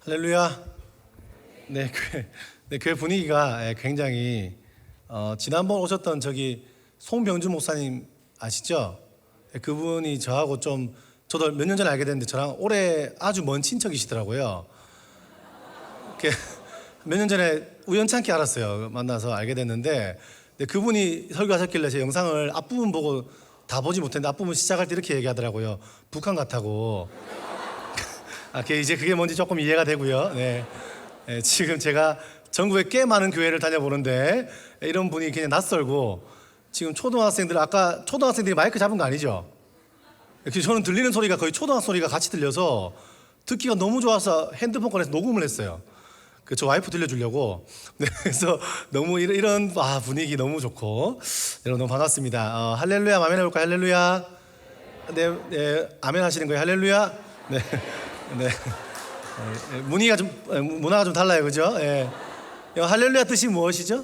할렐루야. 교회 분위기가 굉장히 지난번 오셨던 저기 송병준 목사님 아시죠? 그분이 저하고 저도 몇 년 전에 알게 됐는데 저랑 올해 아주 먼 친척이시더라고요. 몇 년 전에 우연찮게 알았어요. 만나서 알게 됐는데 그분이 설교하셨길래 제 영상을 앞부분 보고 다 보지 못했는데 앞부분 시작할 때 이렇게 얘기하더라고요. 북한 같다고. 이제 그게 뭔지 조금 이해가 되고요. 지금 제가 전국에 꽤 많은 교회를 다녀보는데 이런 분이 그냥 낯설고 지금 아까 초등학생들이 마이크 잡은 거 아니죠? 저는 들리는 소리가 거의 초등학생 소리가 같이 들려서 듣기가 너무 좋아서 핸드폰 꺼내서 녹음을 했어요. 저 와이프 들려주려고. 그래서 너무 이런 분위기 너무 좋고 여러분 너무 반갑습니다. 할렐루야 아멘 해볼까요? 할렐루야. 네, 아멘 하시는 거예요? 할렐루야. 네. 문화가 좀 달라요, 그죠? 할렐루야 뜻이 무엇이죠?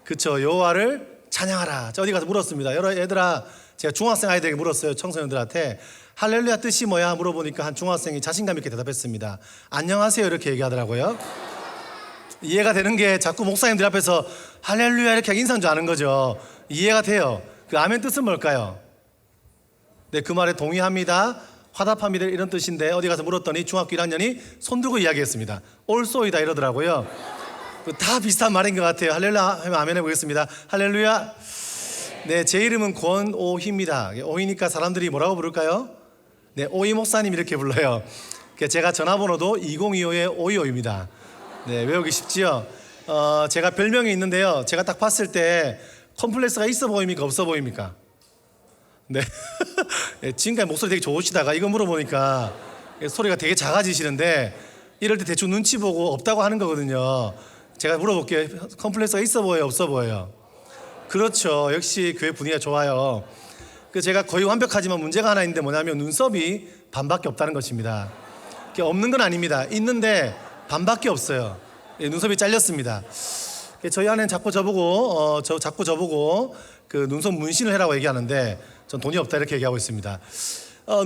그쵸, 여호와를 찬양하라. 어디 가서 물었습니다. 얘들아, 제가 중학생 아이들에게 물었어요. 청소년들한테 할렐루야 뜻이 뭐야 물어보니까 한 중학생이 자신감 있게 대답했습니다. 안녕하세요 이렇게 얘기하더라고요. 이해가 되는 게 자꾸 목사님들 앞에서 할렐루야 이렇게 인사한 줄 아는 거죠. 이해가 돼요. 그 아멘 뜻은 뭘까요? 네, 그 말에 동의합니다, 화답합니다 이런 뜻인데 어디 가서 물었더니 중학교 1학년이 손 들고 이야기했습니다. 올소이다 이러더라고요. 다 비슷한 말인 것 같아요. 할렐루야 하면 아멘 해보겠습니다. 할렐루야. 네, 제 이름은 권오희입니다. 오희니까 사람들이 뭐라고 부를까요? 네, 오희 목사님 이렇게 불러요. 제가 전화번호도 2025의 오희오입니다. 네, 외우기 쉽지요? 제가 별명이 있는데요. 제가 딱 봤을 때 컴플렉스가 있어 보입니까? 없어 보입니까? 네. 지금까지 목소리 되게 좋으시다가 이거 물어보니까 소리가 되게 작아지시는데 이럴 때 대충 눈치 보고 없다고 하는 거거든요. 제가 물어볼게요. 컴플렉스가 있어 보여요? 없어 보여요? 그렇죠. 역시 교회 분위기가 좋아요. 제가 거의 완벽하지만 문제가 하나 있는데 뭐냐면 눈썹이 반밖에 없다는 것입니다. 없는 건 아닙니다. 있는데 반밖에 없어요. 눈썹이 잘렸습니다. 저희 아내는 자꾸 저보고 그 눈썹 문신을 해라고 얘기하는데 전 돈이 없다 이렇게 얘기하고 있습니다.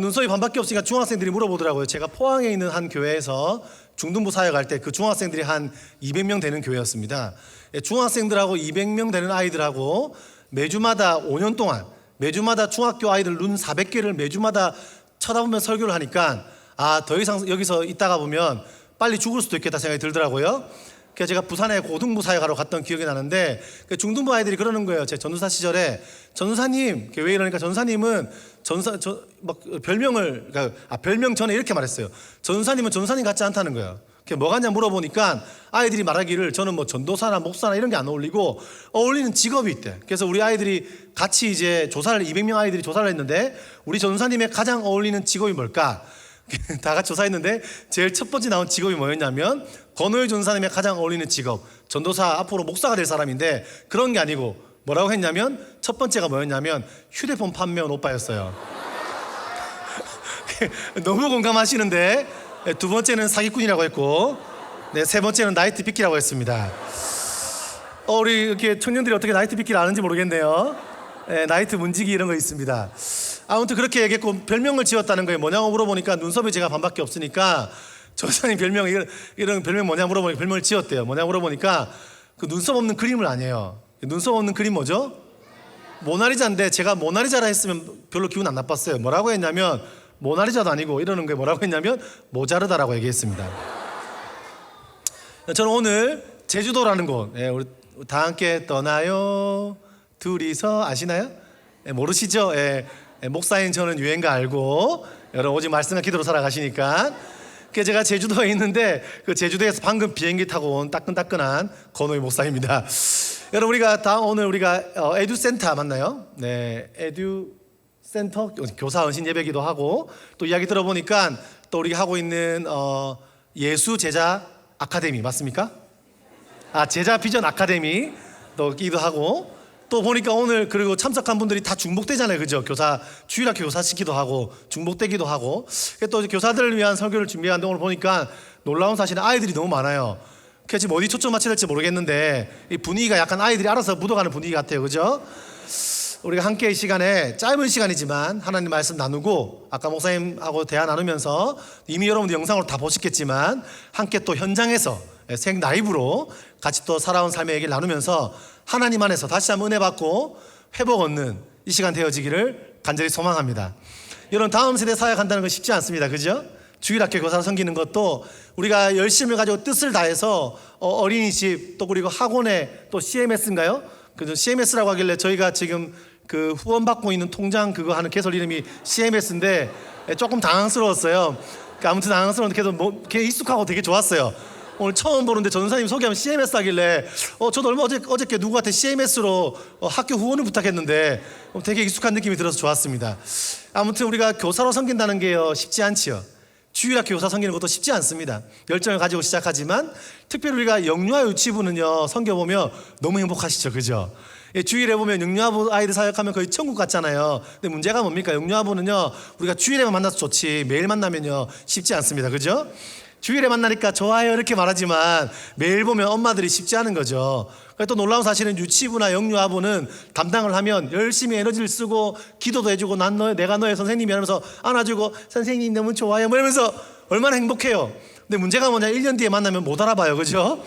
눈썹이 반밖에 없으니까 중학생들이 물어보더라고요. 제가 포항에 있는 한 교회에서 중등부 사역할 때 그 중학생들이 한 200명 되는 교회였습니다. 중학생들하고 200명 되는 아이들하고 매주마다 5년 동안 매주마다 중학교 아이들 눈 400개를 매주마다 쳐다보며 설교를 하니까 더 이상 여기서 있다가 보면 빨리 죽을 수도 있겠다 생각이 들더라고요. 그래서 제가 부산에 고등부 사역하러 갔던 기억이 나는데 중등부 아이들이 그러는 거예요. 제 전도사 시절에 전도사님, 왜 이러니까 전도사님은 별명 전에 이렇게 말했어요. 전도사님은 전도사님 같지 않다는 거예요. 뭐 같냐 물어보니까 아이들이 말하기를 저는 전도사나 목사나 이런 게 안 어울리고 어울리는 직업이 있대. 그래서 우리 아이들이 같이 이제 200명 아이들이 조사를 했는데 우리 전도사님의 가장 어울리는 직업이 뭘까? 다 같이 조사했는데 제일 첫 번째 나온 직업이 뭐였냐면 권오희 전도사님의 가장 어울리는 직업, 전도사 앞으로 목사가 될 사람인데 그런 게 아니고 뭐라고 했냐면 첫 번째가 뭐였냐면 휴대폰 판매원 오빠였어요. 너무 공감하시는데 두 번째는 사기꾼이라고 했고 세 번째는 나이트 빅키라고 했습니다. 우리 이렇게 청년들이 어떻게 나이트 빅키를 아는지 모르겠네요. 나이트 문지기 이런 거 있습니다. 아무튼 그렇게 얘기했고 별명을 지었다는 거예요. 뭐냐고 물어보니까 눈썹이 제가 반밖에 없으니까 전사님 별명 이런 별명 뭐냐 물어보니까 별명을 지었대요. 뭐냐 물어보니까 그 눈썹 없는 그림을 아니에요. 눈썹 없는 그림 뭐죠? 모나리자인데 제가 모나리자라 했으면 별로 기분 안 나빴어요. 뭐라고 했냐면 모나리자도 아니고 이러는 게 뭐라고 했냐면 모자르다라고 얘기했습니다. 저는 오늘 제주도라는 곳, 우리 다 함께 떠나요 둘이서 아시나요? 모르시죠? 목사인 저는 유행가 알고 여러분 오직 말씀과 기도로 살아가시니까 제가 제주도에 있는데 그 제주도에서 방금 비행기 타고 온 따끈따끈한 권오희 목사입니다. 여러분 오늘 우리가 에듀센터 맞나요? 네, 에듀센터 교사 은신 예배기도 하고 또 이야기 들어보니까 또 우리가 하고 있는 예수 제자 아카데미 맞습니까? 제자 비전 아카데미 또 기도 하고 또 보니까 오늘 그리고 참석한 분들이 다 중복되잖아요, 그죠? 주일학교 교사 시키도 하고 중복되기도 하고 또 교사들을 위한 설교를 준비하는데 오늘 보니까 놀라운 사실은 아이들이 너무 많아요. 그래서 지금 어디 초점 맞춰야 될지 모르겠는데 이 분위기가 약간 아이들이 알아서 묻어가는 분위기 같아요, 그죠? 우리가 함께 이 시간에 짧은 시간이지만 하나님 말씀 나누고 아까 목사님하고 대화 나누면서 이미 여러분들 영상으로 다 보셨겠지만 함께 또 현장에서 생 라이브로 같이 또 살아온 삶의 얘기를 나누면서 하나님 안에서 다시 한번 은혜 받고 회복 얻는 이 시간 되어지기를 간절히 소망합니다. 여러분 다음 세대 사역한다는 건 쉽지 않습니다. 그죠? 주일학교 교사로 섬기는 것도 우리가 열심을 가지고 뜻을 다해서 어린이집 또 그리고 학원에 또 CMS인가요? 그 CMS라고 하길래 저희가 지금 그 후원받고 있는 통장 그거 하는 개설 이름이 CMS인데 조금 당황스러웠어요. 아무튼 당황스러운데 그래도 걔 익숙하고 되게 좋았어요. 오늘 처음 보는데 전사님 소개하면 CMS 하길래 저도 얼마 어저께 누구한테 CMS로 학교 후원을 부탁했는데 되게 익숙한 느낌이 들어서 좋았습니다. 아무튼 우리가 교사로 섬긴다는 게요 쉽지 않지요. 주일학교 교사 섬기는 것도 쉽지 않습니다. 열정을 가지고 시작하지만 특별히 우리가 영유아 유치부는요 섬겨보면 너무 행복하시죠. 그죠? 주일에 보면 영유아부 아이들 사역하면 거의 천국 같잖아요. 근데 문제가 뭡니까? 영유아부는요 우리가 주일에만 만나서 좋지 매일 만나면요 쉽지 않습니다. 그죠? 주일에 만나니까 좋아요 이렇게 말하지만 매일 보면 엄마들이 쉽지 않은 거죠. 또 놀라운 사실은 유치부나 영유아부는 담당을 하면 열심히 에너지를 쓰고 기도도 해주고 내가 너의 선생님이 하면서 안아주고 선생님 너무 좋아요 뭐 이러면서 얼마나 행복해요. 근데 문제가 뭐냐 1년 뒤에 만나면 못 알아봐요. 그죠?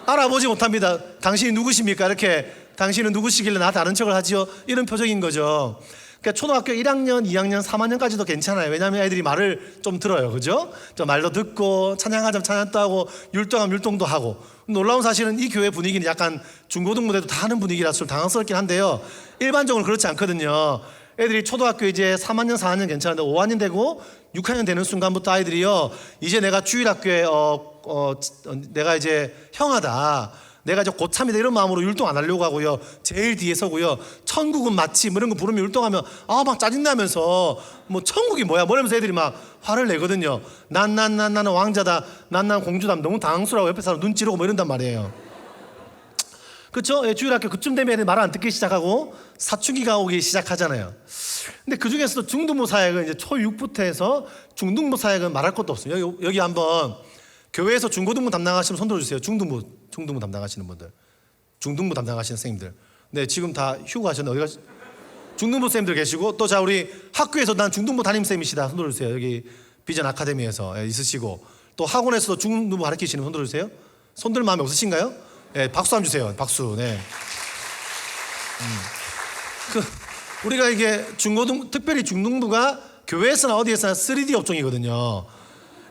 알아보지 못합니다. 당신이 누구십니까? 이렇게 당신은 누구시길래 나한테 아는 척을 하지요? 이런 표정인 거죠. 그러니까 초등학교 1학년, 2학년, 3학년까지도 괜찮아요. 왜냐하면 애들이 말을 좀 들어요. 그죠? 말도 듣고 찬양하자면 찬양도 하고 율동하면 율동도 하고. 놀라운 사실은 이 교회 분위기는 약간 중고등부대도 다 하는 분위기라서 좀 당황스럽긴 한데요 일반적으로 그렇지 않거든요. 애들이 초등학교 이제 3학년, 4학년 괜찮은데 5학년 되고 6학년 되는 순간부터 아이들이요 이제 내가 주일학교에 내가 이제 형하다, 내가 이제 고참이다 이런 마음으로 율동 안 하려고 하고요 제일 뒤에 서고요 천국은 마치 뭐 이런 거 부르면 율동하면 막 짜증나면서 뭐 천국이 뭐야 뭐 이러면서 애들이 막 화를 내거든요. 나는 왕자다, 난 공주다. 너무 당황스러워 옆에 사람 눈 찌르고 뭐 이런단 말이에요. 그렇죠? 주일학교 그쯤 되면 애들이 말 안 듣기 시작하고 사춘기가 오기 시작하잖아요. 근데 그 중에서도 중등부 사역은 이제 초6부터 해서 중등부 사역은 말할 것도 없어요. 여기 한번 교회에서 중고등부 담당하시면 손 들어주세요. 중등부 담당하시는 분들, 중등부 담당하시는 선생님들. 네, 지금 다 휴가하셨네. 어디가 중등부 선생님들 계시고 또 자 우리 학교에서 난 중등부 담임쌤이시다 손 들어주세요. 여기 비전 아카데미에서 있으시고 또 학원에서도 중등부 가르치시는 손 들어주세요. 손들 마음에 없으신가요? 네, 박수 한번 주세요. 박수. 네. 우리가 이게 특별히 중등부가 교회에서나 어디에서나 3D 업종이거든요.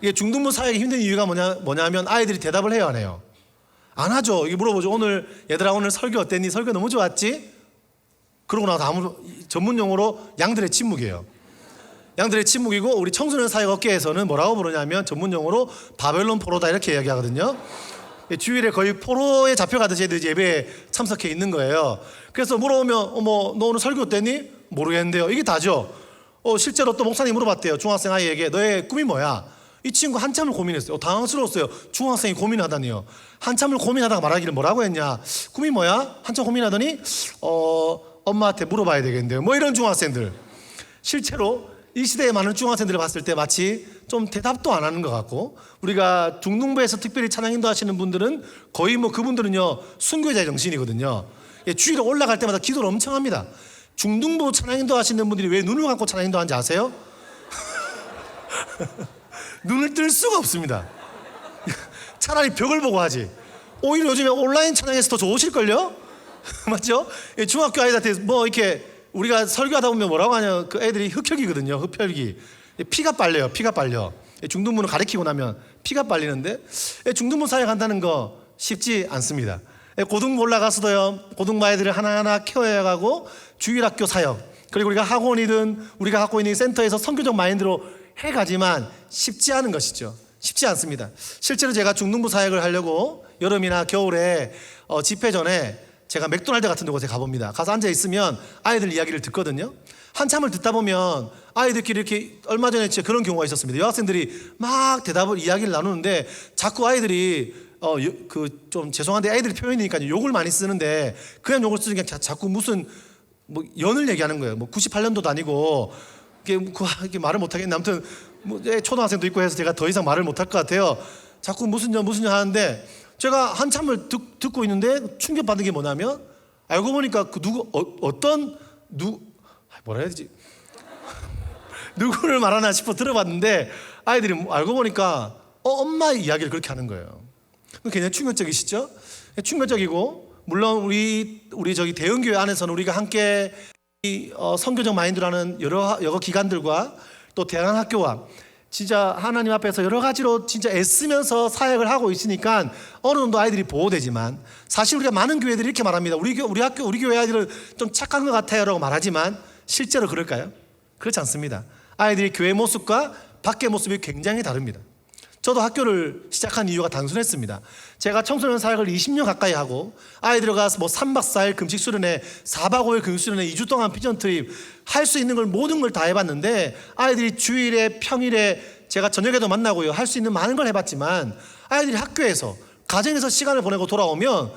이게 중등부 사역이 힘든 이유가 뭐냐면 아이들이 대답을 해요, 안 해요? 안 하죠. 이게 물어보죠. 얘들아 오늘 설교 어땠니? 설교 너무 좋았지? 그러고 나서 전문 용어로 양들의 침묵이에요. 양들의 침묵이고 우리 청소년 사역 업계에서는 뭐라고 부르냐면 전문 용어로 바벨론 포로다 이렇게 이야기하거든요. 주일에 거의 포로에 잡혀가듯이 애들이 예배에 참석해 있는 거예요. 그래서 물어보면 너 오늘 설교 어땠니? 모르겠는데요. 이게 다죠. 실제로 또 목사님이 물어봤대요. 중학생 아이에게 너의 꿈이 뭐야? 이 친구 한참을 고민했어요. 당황스러웠어요. 중학생이 고민하다니요. 한참을 고민하다가 말하기를 뭐라고 했냐? 꿈이 뭐야? 한참 고민하더니 엄마한테 물어봐야 되겠는데요. 뭐 이런 중학생들. 실제로 이 시대의 많은 중학생들을 봤을 때 마치 좀 대답도 안 하는 것 같고 우리가 중등부에서 특별히 찬양 인도하시는 분들은 거의 그분들은요 순교자의 정신이거든요. 주일에 올라갈 때마다 기도를 엄청 합니다. 중등부 찬양 인도하시는 분들이 왜 눈을 감고 찬양 인도하는지 아세요? 눈을 뜰 수가 없습니다. 차라리 벽을 보고 하지. 오히려 요즘에 온라인 찬양에서 더 좋으실걸요? 맞죠? 중학교 아이들한테 이렇게 우리가 설교하다 보면 뭐라고 하냐 그 애들이 흡혈귀거든요. 흡혈귀. 피가 빨려요. 피가 빨려. 중등부는 가르치고 나면 피가 빨리는데 중등부 사역한다는 거 쉽지 않습니다. 고등부 올라가서도요 고등부 아이들을 하나하나 케어해야 하고 주일학교 사역 그리고 우리가 학원이든 우리가 갖고 있는 센터에서 선교적 마인드로 해가지만 쉽지 않은 것이죠. 쉽지 않습니다. 실제로 제가 중등부 사역을 하려고 여름이나 겨울에 집회 전에 제가 맥도날드 같은 데 곳에 가봅니다. 가서 앉아있으면 아이들 이야기를 듣거든요. 한참을 듣다 보면 아이들끼리 이렇게 얼마 전에 진짜 그런 경우가 있었습니다. 여학생들이 막 이야기를 나누는데 자꾸 아이들이 좀 죄송한데 아이들이 표현이니까 욕을 많이 쓰는데 그냥 욕을 쓰는 게 자꾸 무슨 연을 얘기하는 거예요. 98년도도 아니고 이게 말을 못하겠네. 아무튼 초등학생도 있고 해서 제가 더 이상 말을 못할 것 같아요. 자꾸 무슨 년 하는데 제가 한참을 듣고 있는데 충격받은 게 뭐냐면 알고 보니까 어떤 뭐라 해야 되지? 누구를 말하나 싶어 들어봤는데 아이들이 알고 보니까 엄마 이야기를 그렇게 하는 거예요. 굉장히 충격적이시죠? 충격적이고, 물론 우리 저기 대형교회 안에서는 우리가 함께 선교적 마인드라는 여러 기관들과 또 대안학교와 진짜 하나님 앞에서 여러 가지로 진짜 애쓰면서 사역을 하고 있으니까 어느 정도 아이들이 보호되지만, 사실 우리가 많은 교회들이 이렇게 말합니다. 우리 교회 아이들은 좀 착한 것 같아요 라고 말하지만 실제로 그럴까요? 그렇지 않습니다. 아이들이 교회 모습과 밖의 모습이 굉장히 다릅니다. 저도 학교를 시작한 이유가 단순했습니다. 제가 청소년 사역을 20년 가까이 하고 아이들과 3박 4일 금식 수련회, 4박 5일 금식 수련회, 2주 동안 비전 트립 할 수 있는 걸 모든 걸 다 해봤는데, 아이들이 주일에 평일에 제가 저녁에도 만나고요, 할 수 있는 많은 걸 해봤지만 아이들이 학교에서 가정에서 시간을 보내고 돌아오면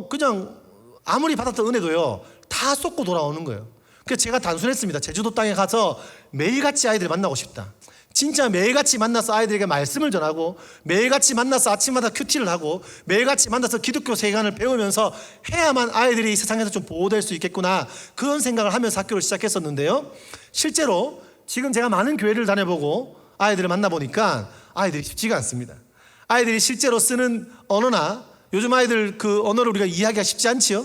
그냥 아무리 받았던 은혜도요 다 쏟고 돌아오는 거예요. 그래서 제가 단순했습니다. 제주도 땅에 가서 매일같이 아이들 만나고 싶다. 진짜 매일같이 만나서 아이들에게 말씀을 전하고, 매일같이 만나서 아침마다 큐티를 하고, 매일같이 만나서 기독교 세계관을 배우면서 해야만 아이들이 이 세상에서 좀 보호될 수 있겠구나, 그런 생각을 하면서 학교를 시작했었는데요, 실제로 지금 제가 많은 교회를 다녀보고 아이들을 만나보니까 아이들이 쉽지가 않습니다. 아이들이 실제로 쓰는 언어나, 요즘 아이들 그 언어를 우리가 이해하기가 쉽지 않지요.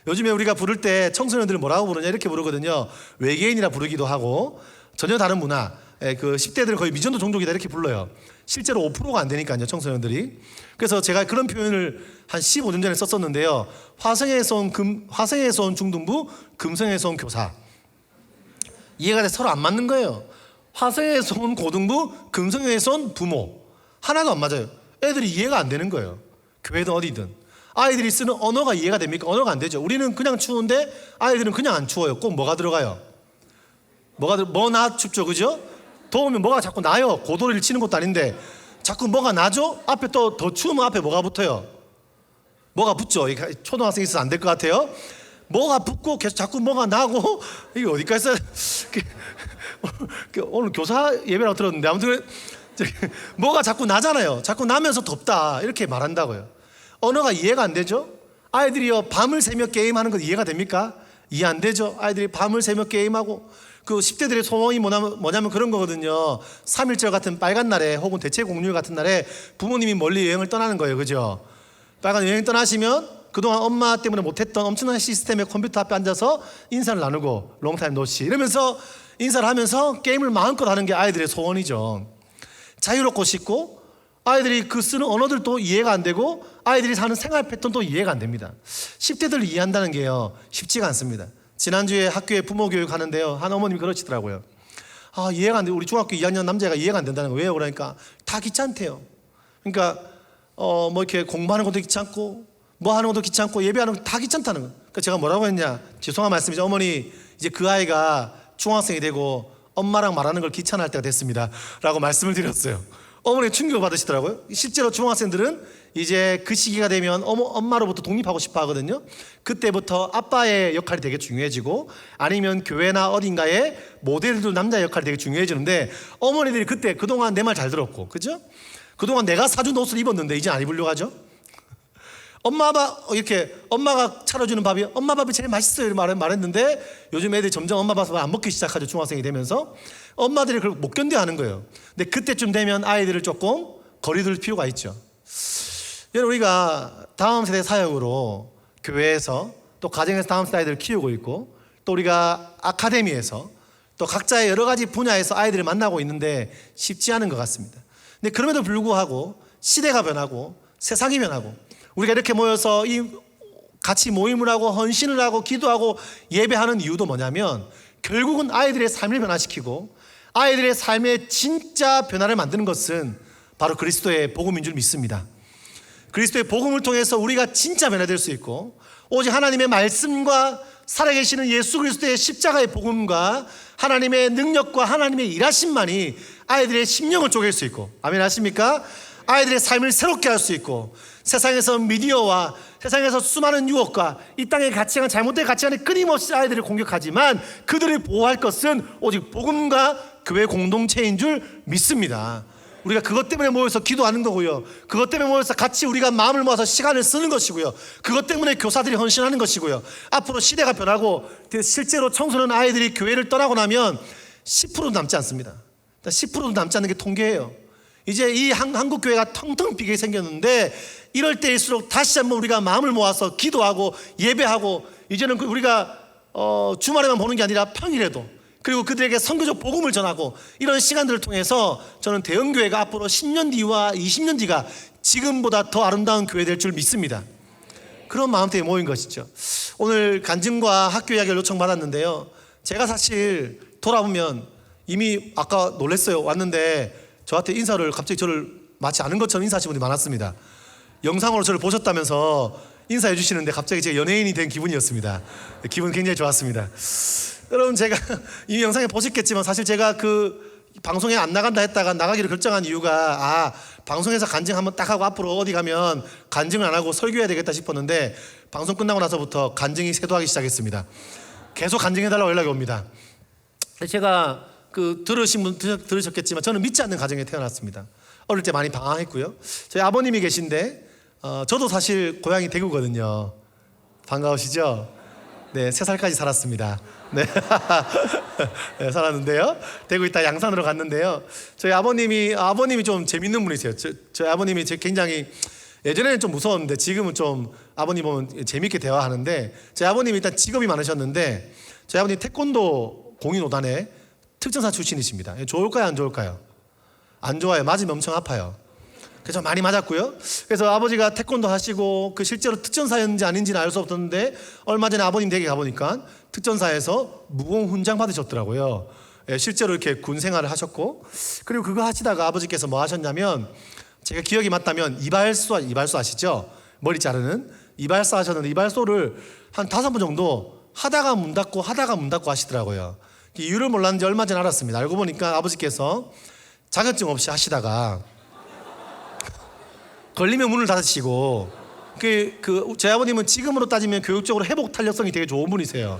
요즘에 우리가 부를 때 청소년들을 뭐라고 부르냐 이렇게 부르거든요. 외계인이라 부르기도 하고, 전혀 다른 문화, 그 10대들은 거의 미전도 종족이다 이렇게 불러요. 실제로 5%가 안 되니까요, 청소년들이. 그래서 제가 그런 표현을 한 15년 전에 썼었는데요, 화성에서 온 중등부, 금성에서 온 교사. 이해가 돼 서로 안 맞는 거예요. 화성에서 온 고등부, 금성에서 온 부모. 하나도 안 맞아요. 애들이 이해가 안 되는 거예요. 교회든 어디든. 아이들이 쓰는 언어가 이해가 됩니까? 언어가 안 되죠. 우리는 그냥 추운데 아이들은 그냥 안 추워요. 꼭 뭐가 들어가요? 뭐나 춥죠, 그죠? 더우면 뭐가 자꾸 나요. 고도를 치는 것도 아닌데 자꾸 뭐가 나죠? 앞에 또 더 추우면 앞에 뭐가 붙어요? 뭐가 붙죠? 초등학생이 있어서 안 될 것 같아요. 뭐가 붙고 계속 자꾸 뭐가 나고, 이게 어디까지 써야 오늘 교사 예배라고 들었는데, 아무튼 뭐가 자꾸 나잖아요. 자꾸 나면서 덥다 이렇게 말한다고요. 언어가 이해가 안 되죠? 아이들이요 밤을 새며 게임하는 거 이해가 됩니까? 이해 안 되죠? 아이들이 밤을 새며 게임하고, 그 10대들의 소원이 뭐냐면 그런 거거든요. 3.1절 같은 빨간 날에, 혹은 대체공휴일 같은 날에 부모님이 멀리 여행을 떠나는 거예요, 그죠? 빨간 여행 떠나시면 그동안 엄마 때문에 못했던 엄청난 시스템의 컴퓨터 앞에 앉아서 인사를 나누고, 롱타임 노시 이러면서 인사를 하면서 게임을 마음껏 하는 게 아이들의 소원이죠. 자유롭고 싶고, 아이들이 그 쓰는 언어들도 이해가 안 되고, 아이들이 사는 생활 패턴도 이해가 안 됩니다. 10대들을 이해한다는 게요 쉽지가 않습니다. 지난주에 학교에 부모 교육 하는데요, 한 어머님이 그러시더라고요. 이해가 안 돼. 우리 중학교 2학년 남자애가 이해가 안 된다는 거예요. 왜요? 그러니까 다 귀찮대요. 그러니까 뭐 이렇게 공부하는 것도 귀찮고, 뭐 하는 것도 귀찮고, 예배하는 것도 다 귀찮다는 거예요. 그러니까 제가 뭐라고 했냐, 죄송한 말씀이죠. 어머니, 이제 그 아이가 중학생이 되고 엄마랑 말하는 걸 귀찮아할 때가 됐습니다 라고 말씀을 드렸어요. 어머니가 충격을 받으시더라고요. 실제로 중학생들은 이제 그 시기가 되면 엄마로부터 독립하고 싶어 하거든요. 그때부터 아빠의 역할이 되게 중요해지고, 아니면 교회나 어딘가에 모델들 남자의 역할이 되게 중요해지는데, 어머니들이 그때 그동안 내 말 잘 들었고, 그죠? 그동안 내가 사준 옷을 입었는데 이제 안 입으려고 하죠? 이렇게 엄마가 차려주는 밥이, 엄마 밥이 제일 맛있어요 이렇게 말했는데, 요즘 애들이 점점 엄마 밥을 안 먹기 시작하죠. 중학생이 되면서 엄마들이 그걸 못 견뎌하는 거예요. 근데 그때쯤 되면 아이들을 조금 거리둘 필요가 있죠. 여러분, 우리가 다음 세대 사역으로 교회에서 또 가정에서 다음 세대 아이들을 키우고 있고, 또 우리가 아카데미에서 또 각자의 여러 가지 분야에서 아이들을 만나고 있는데 쉽지 않은 것 같습니다. 근데 그럼에도 불구하고 시대가 변하고 세상이 변하고, 우리가 이렇게 모여서 같이 모임을 하고 헌신을 하고 기도하고 예배하는 이유도 뭐냐면, 결국은 아이들의 삶을 변화시키고 아이들의 삶의 진짜 변화를 만드는 것은 바로 그리스도의 복음인 줄 믿습니다. 그리스도의 복음을 통해서 우리가 진짜 변화될 수 있고, 오직 하나님의 말씀과 살아계시는 예수 그리스도의 십자가의 복음과 하나님의 능력과 하나님의 일하심만이 아이들의 심령을 쪼갤 수 있고, 아멘 하십니까? 아이들의 삶을 새롭게 할 수 있고, 세상에서 미디어와 세상에서 수많은 유혹과 이 땅의 가치관, 잘못된 가치관이 끊임없이 아이들을 공격하지만 그들을 보호할 것은 오직 복음과 교회 공동체인 줄 믿습니다. 우리가 그것 때문에 모여서 기도하는 거고요. 그것 때문에 모여서 같이 우리가 마음을 모아서 시간을 쓰는 것이고요. 그것 때문에 교사들이 헌신하는 것이고요. 앞으로 시대가 변하고 실제로 청소년 아이들이 교회를 떠나고 나면 10%도 남지 않습니다. 10%도 남지 않는 게 통계예요. 이제 이 한국 교회가 텅텅 비게 생겼는데 이럴 때일수록 다시 한번 우리가 마음을 모아서 기도하고 예배하고 이제는 우리가 주말에만 보는 게 아니라 평일에도 그리고 그들에게 선교적 복음을 전하고 이런 시간들을 통해서 저는 대형교회가 앞으로 10년 뒤와 20년 뒤가 지금보다 더 아름다운 교회 될 줄 믿습니다. 그런 마음 때문에 모인 것이죠. 오늘 간증과 학교 이야기를 요청받았는데요. 제가 사실 돌아보면 이미 아까 놀랐어요. 왔는데 저한테 인사를 갑자기 저를 마치 아는 것처럼 인사하시는 분이 많았습니다. 영상으로 저를 보셨다면서 인사해 주시는데 갑자기 제가 연예인이 된 기분이었습니다. 기분 굉장히 좋았습니다. 여러분, 제가 이 영상에 보셨겠지만 사실 제가 그 방송에 안 나간다 했다가 나가기로 결정한 이유가 방송에서 간증 한번 딱 하고 앞으로 어디 가면 간증을 안 하고 설교해야 되겠다 싶었는데 방송 끝나고 나서부터 간증이 쇄도하기 시작했습니다. 계속 간증해달라고 연락이 옵니다. 제가 들으신 분 들으셨겠지만 저는 믿지 않는 가정에 태어났습니다. 어릴 때 많이 방황했고요. 저희 아버님이 계신데 저도 사실 고향이 대구거든요. 반가우시죠? 네, 3살까지 살았습니다. 네. 네, 살았는데요. 대구 있다 양산으로 갔는데요. 저희 아버님이 좀 재밌는 분이세요. 저희 아버님이 굉장히 예전에는 좀 무서웠는데 지금은 좀 아버님 보면 재밌게 대화하는데 저희 아버님이 일단 직업이 많으셨는데 저희 아버님 태권도 공인 5단에 특전사 출신이십니다. 좋을까요, 안 좋을까요? 안 좋아요. 맞으면 엄청 아파요. 그래서 많이 맞았고요. 그래서 아버지가 태권도 하시고 실제로 특전사였는지 아닌지는 알 수 없었는데 얼마 전에 아버님 댁에 가보니까 특전사에서 무공 훈장 받으셨더라고요. 실제로 이렇게 군 생활을 하셨고 그리고 그거 하시다가 아버지께서 뭐 하셨냐면 제가 기억이 맞다면 이발소 아시죠? 머리 자르는 이발소 하셨는데 이발소를 한 5번 정도 하다가 문 닫고 하시더라고요. 이유를 몰랐는지 얼마 전에 알았습니다. 알고 보니까 아버지께서 자격증 없이 하시다가 걸리면 문을 닫으시고 저희 아버님은 지금으로 따지면 교육적으로 회복 탄력성이 되게 좋은 분이세요.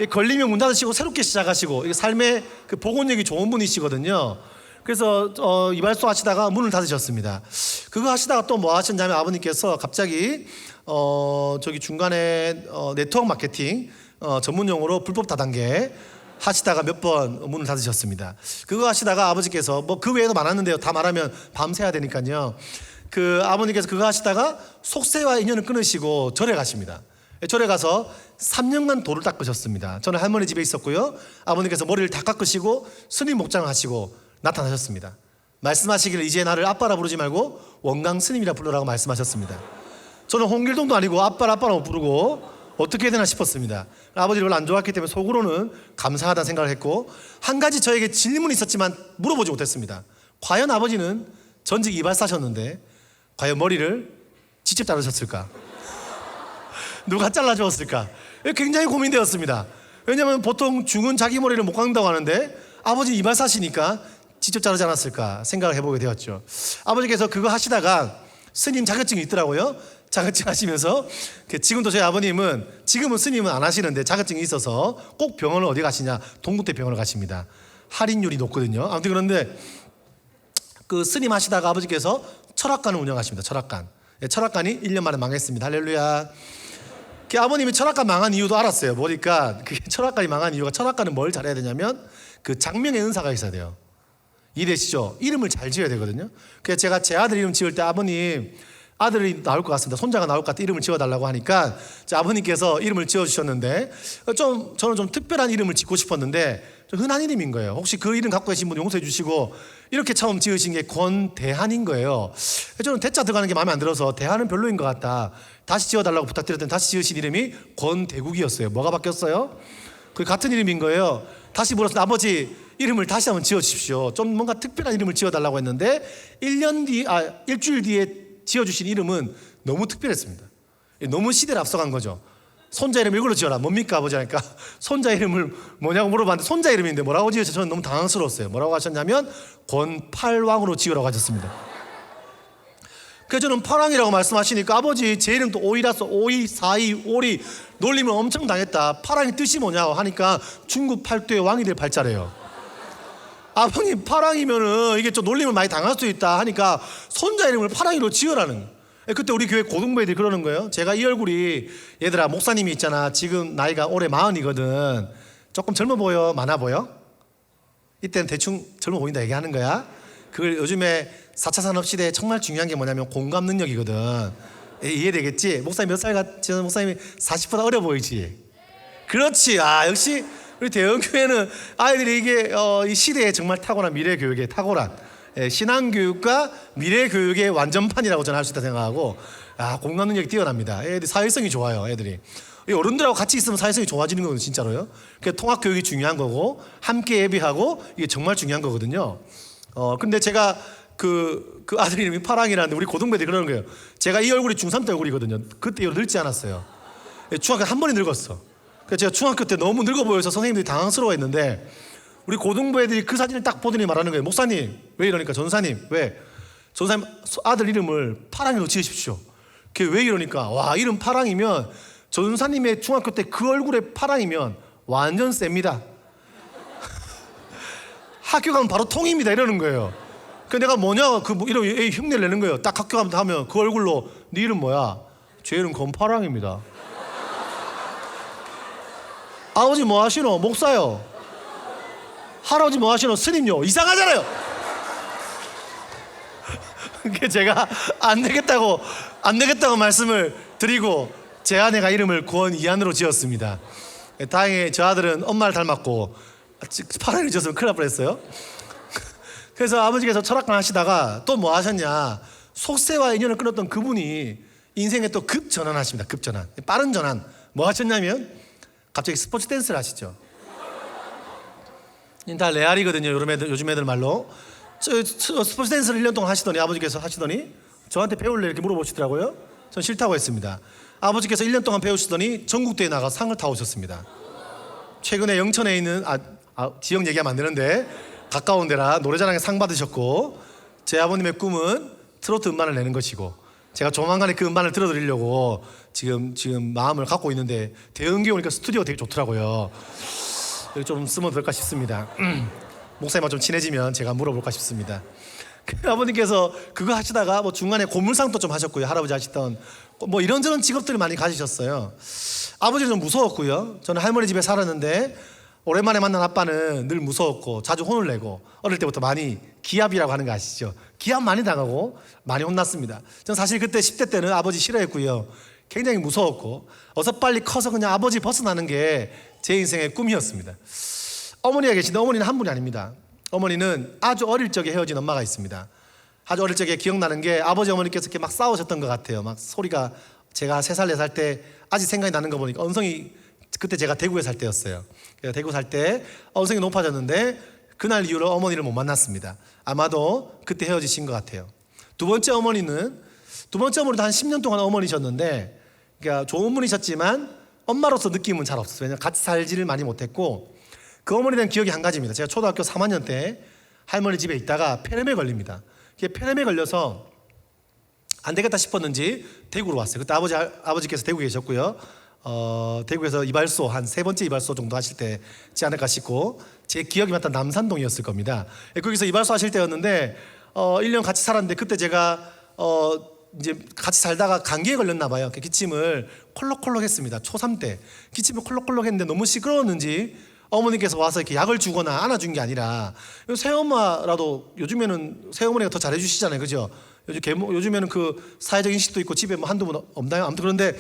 걸리면 문 닫으시고 새롭게 시작하시고 삶의 복원력이 좋은 분이시거든요. 그래서 이발소 하시다가 문을 닫으셨습니다. 그거 하시다가 또 뭐 하셨냐면 아버님께서 갑자기 저기 중간에 네트워크 마케팅 전문용어로 불법 다단계 하시다가 몇 번 문을 닫으셨습니다. 그거 하시다가 아버지께서 뭐 그 외에도 많았는데요. 다 말하면 밤새야 되니까요. 아버님께서 그거 하시다가 속세와 인연을 끊으시고 절에 가십니다. 절에 가서 3년간 돌을 닦으셨습니다. 저는 할머니 집에 있었고요. 아버님께서 머리를 다 깎으시고 스님 목장을 하시고 나타나셨습니다. 말씀하시기를 이제 나를 아빠라 부르지 말고 원강 스님이라 불러라고 말씀하셨습니다. 저는 홍길동도 아니고 아빠라고 부르고 어떻게 해야 되나 싶었습니다. 아버지를 별로 안 좋아했기 때문에 속으로는 감사하다는 생각을 했고 한 가지 저에게 질문이 있었지만 물어보지 못했습니다. 과연 아버지는 전직 이발사셨는데 과연 머리를 직접 자르셨을까? 누가 잘라주었을까? 굉장히 고민되었습니다. 왜냐하면 보통 중은 자기 머리를 못 깎는다고 하는데 아버지 이발사시니까 직접 자르지 않았을까 생각을 해보게 되었죠. 아버지께서 그거 하시다가 스님 자격증이 있더라고요. 자격증 하시면서 지금도 저희 아버님은 지금은 스님은 안 하시는데 자격증이 있어서 꼭 병원을 어디 가시냐? 동국대 병원을 가십니다. 할인율이 높거든요. 아무튼 그런데 스님 하시다가 아버지께서 철학관을 운영하십니다. 철학관이 1년 만에 망했습니다. 할렐루야. 아버님이 철학관 망한 이유도 알았어요. 보니까 철학관이 망한 이유가 철학관은 뭘 잘해야 되냐면 장명의 은사가 있어야 돼요. 이해되시죠? 이름을 잘 지어야 되거든요. 그래서 제가 제 아들 이름 지을 때 아버님 아들이 나올 것 같습니다. 손자가 나올 것 같아 이름을 지어달라고 하니까 아버님께서 이름을 지어주셨는데 저는 좀 특별한 이름을 짓고 싶었는데 좀 흔한 이름인 거예요. 혹시 그 이름 갖고 계신 분 용서해 주시고 이렇게 처음 지으신 게 권대한인 거예요. 저는 대자 들어가는 게 마음에 안 들어서 대한은 별로인 것 같다. 다시 지어달라고 부탁드렸더니 다시 지으신 이름이 권대국이었어요. 뭐가 바뀌었어요? 그 같은 이름인 거예요. 다시 물어서 아버지 이름을 다시 한번 지어주십시오. 좀 뭔가 특별한 이름을 지어달라고 했는데 일주일 뒤에 지어주신 이름은 너무 특별했습니다. 너무 시대를 앞서간 거죠. 손자 이름 이걸로 지어라. 뭡니까 아버지 하니까 손자 이름을 뭐냐고 물어봤는데 손자 이름인데 뭐라고 지으셔서 저는 너무 당황스러웠어요. 뭐라고 하셨냐면 권팔왕으로 지으라고 하셨습니다. 그래서 저는 팔왕이라고 말씀하시니까 아버지 제 이름도 오이라서 오이, 사이, 오리 놀림을 엄청 당했다. 팔왕의 뜻이 뭐냐고 하니까 중국 팔도의 왕이 될 팔자래요. 아버님 파랑이면은 이게 좀 놀림을 많이 당할 수도 있다 하니까 손자 이름을 파랑이로 지으라는 거예요. 그때 우리 교회 고등부 애들이 그러는 거예요. 제가 이 얼굴이 얘들아 목사님이 있잖아 지금 나이가 올해 40이거든 조금 젊어 보여 많아 보여? 이때는 대충 젊어 보인다 얘기하는 거야. 그걸 요즘에 4차 산업시대에 정말 중요한 게 뭐냐면 공감 능력이거든. 이해되겠지? 목사님 몇 살 같지? 목사님이 40보다 어려 보이지? 그렇지. 아 역시 우리 대형교회는 아이들이 이게 이 시대에 정말 탁월한 미래교육에 탁월한 신앙교육과 미래교육의 완전판이라고 저는 할 수 있다 생각하고 공감 능력이 뛰어납니다. 애들이 사회성이 좋아요. 애들이 어른들하고 같이 있으면 사회성이 좋아지는 거거든요. 진짜로요. 그러니까 통합교육이 중요한 거고 함께 예배하고 이게 정말 중요한 거거든요. 근데 제가 그 아들 이름이 파랑이라는데 우리 고등부들이 그러는 거예요. 제가 이 얼굴이 중3 때 얼굴이거든요. 그때 이후로 늙지 않았어요. 중학교 한 번에 늙었어. 그래서 제가 중학교 때 너무 늙어 보여서 선생님들이 당황스러워했는데 우리 고등부 애들이 그 사진을 딱 보더니 말하는 거예요. 목사님 왜 이러니까 전사님 왜? 전사님 아들 이름을 파랑이로 지으십시오. 그게 왜 이러니까 와 이름 파랑이면 전사님의 중학교 때 그 얼굴에 파랑이면 완전 셉니다. 학교 가면 바로 통입니다 이러는 거예요. 그 내가 뭐냐 이런 흉내를 내는 거예요. 딱 학교 가면 하면 그 얼굴로 네 이름 뭐야? 제 이름 검파랑입니다. 아버지 뭐 하시노? 목사요. 할아버지 뭐 하시노? 스님요. 이상하잖아요. 그게 제가 안 되겠다고 말씀을 드리고 제 아내가 이름을 권이한으로 지었습니다. 다행히 저 아들은 엄마를 닮았고 파랑이를 지었으면 큰일 날 뻔했어요. 그래서 아버지께서 철학관 하시다가 또 뭐 하셨냐 속세와 인연을 끊었던 그분이 인생에 또 급전환하십니다. 급전환 빠른 전환 뭐 하셨냐면 갑자기 스포츠 댄스를 하시죠. 다 레알이거든요. 요즘 애들 말로 스포츠 댄스를 1년 동안 하시더니 아버지께서 하시더니 저한테 배울래 이렇게 물어보시더라고요. 전 싫다고 했습니다. 아버지께서 1년 동안 배우시더니 전국대회 나가 상을 타오셨습니다. 최근에 영천에 있는 지역 얘기하면 안 되는데 가까운 데라 노래자랑에 상 받으셨고 제 아버님의 꿈은 트로트 음반을 내는 것이고 제가 조만간에 그 음반을 들어드리려고 지금 마음을 갖고 있는데 대형교회 오니까 스튜디오가 되게 좋더라고요. 여기 좀 쓰면 될까 싶습니다. 목사님과 좀 친해지면 제가 물어볼까 싶습니다. 아버님께서 그거 하시다가 뭐 중간에 고물상도 좀 하셨고요. 할아버지 하시던 뭐 이런저런 직업들을 많이 가지셨어요. 아버지는 좀 무서웠고요. 저는 할머니 집에 살았는데 오랜만에 만난 아빠는 늘 무서웠고 자주 혼을 내고 어릴 때부터 많이 기합이라고 하는 거 아시죠? 기합 많이 당하고 많이 혼났습니다. 저는 사실 그때 10대 때는 아버지 싫어했고요. 굉장히 무서웠고 어서 빨리 커서 그냥 아버지 벗어나는 게 제 인생의 꿈이었습니다. 어머니가 계신데 어머니는 한 분이 아닙니다. 어머니는 아주 어릴 적에 헤어진 엄마가 있습니다. 아주 어릴 적에 기억나는 게 아버지 어머니께서 이렇게 막 싸우셨던 것 같아요. 막 소리가 제가 3살 4살 때 아직 생각이 나는 거 보니까 언성이 그때 제가 대구에 살 때였어요. 대구 살 때 언성이 높아졌는데 그날 이후로 어머니를 못 만났습니다. 아마도 그때 헤어지신 것 같아요. 두 번째 어머니도 한 10년 동안 어머니셨는데 그러니까 좋은 분이셨지만 엄마로서 느낌은 잘 없었어요. 왜냐하면 같이 살지를 많이 못했고 그 어머니에 대한 기억이 한 가지입니다. 제가 초등학교 3학년 때 할머니 집에 있다가 폐렴에 걸립니다. 폐렴에 걸려서 안 되겠다 싶었는지 대구로 왔어요. 그때 아버지께서 대구에 계셨고요. 대구에서 이발소 한 3번째 이발소 정도 하실 때지 않을까 싶고 제 기억이 맞다 남산동이었을 겁니다. 거기서 이발소 하실 때였는데 1년 같이 살았는데 그때 제가 이제 같이 살다가 감기에 걸렸나 봐요. 기침을 콜록콜록 했습니다. 초3 때 기침을 콜록콜록 했는데 너무 시끄러웠는지 어머니께서 와서 이렇게 약을 주거나 안아준 게 아니라 새엄마라도 요즘에는 새어머니가 더 잘해주시잖아요. 그죠? 요즘에는 그 사회적 인식도 있고 집에 뭐 한두 분 없나요? 아무튼 그런데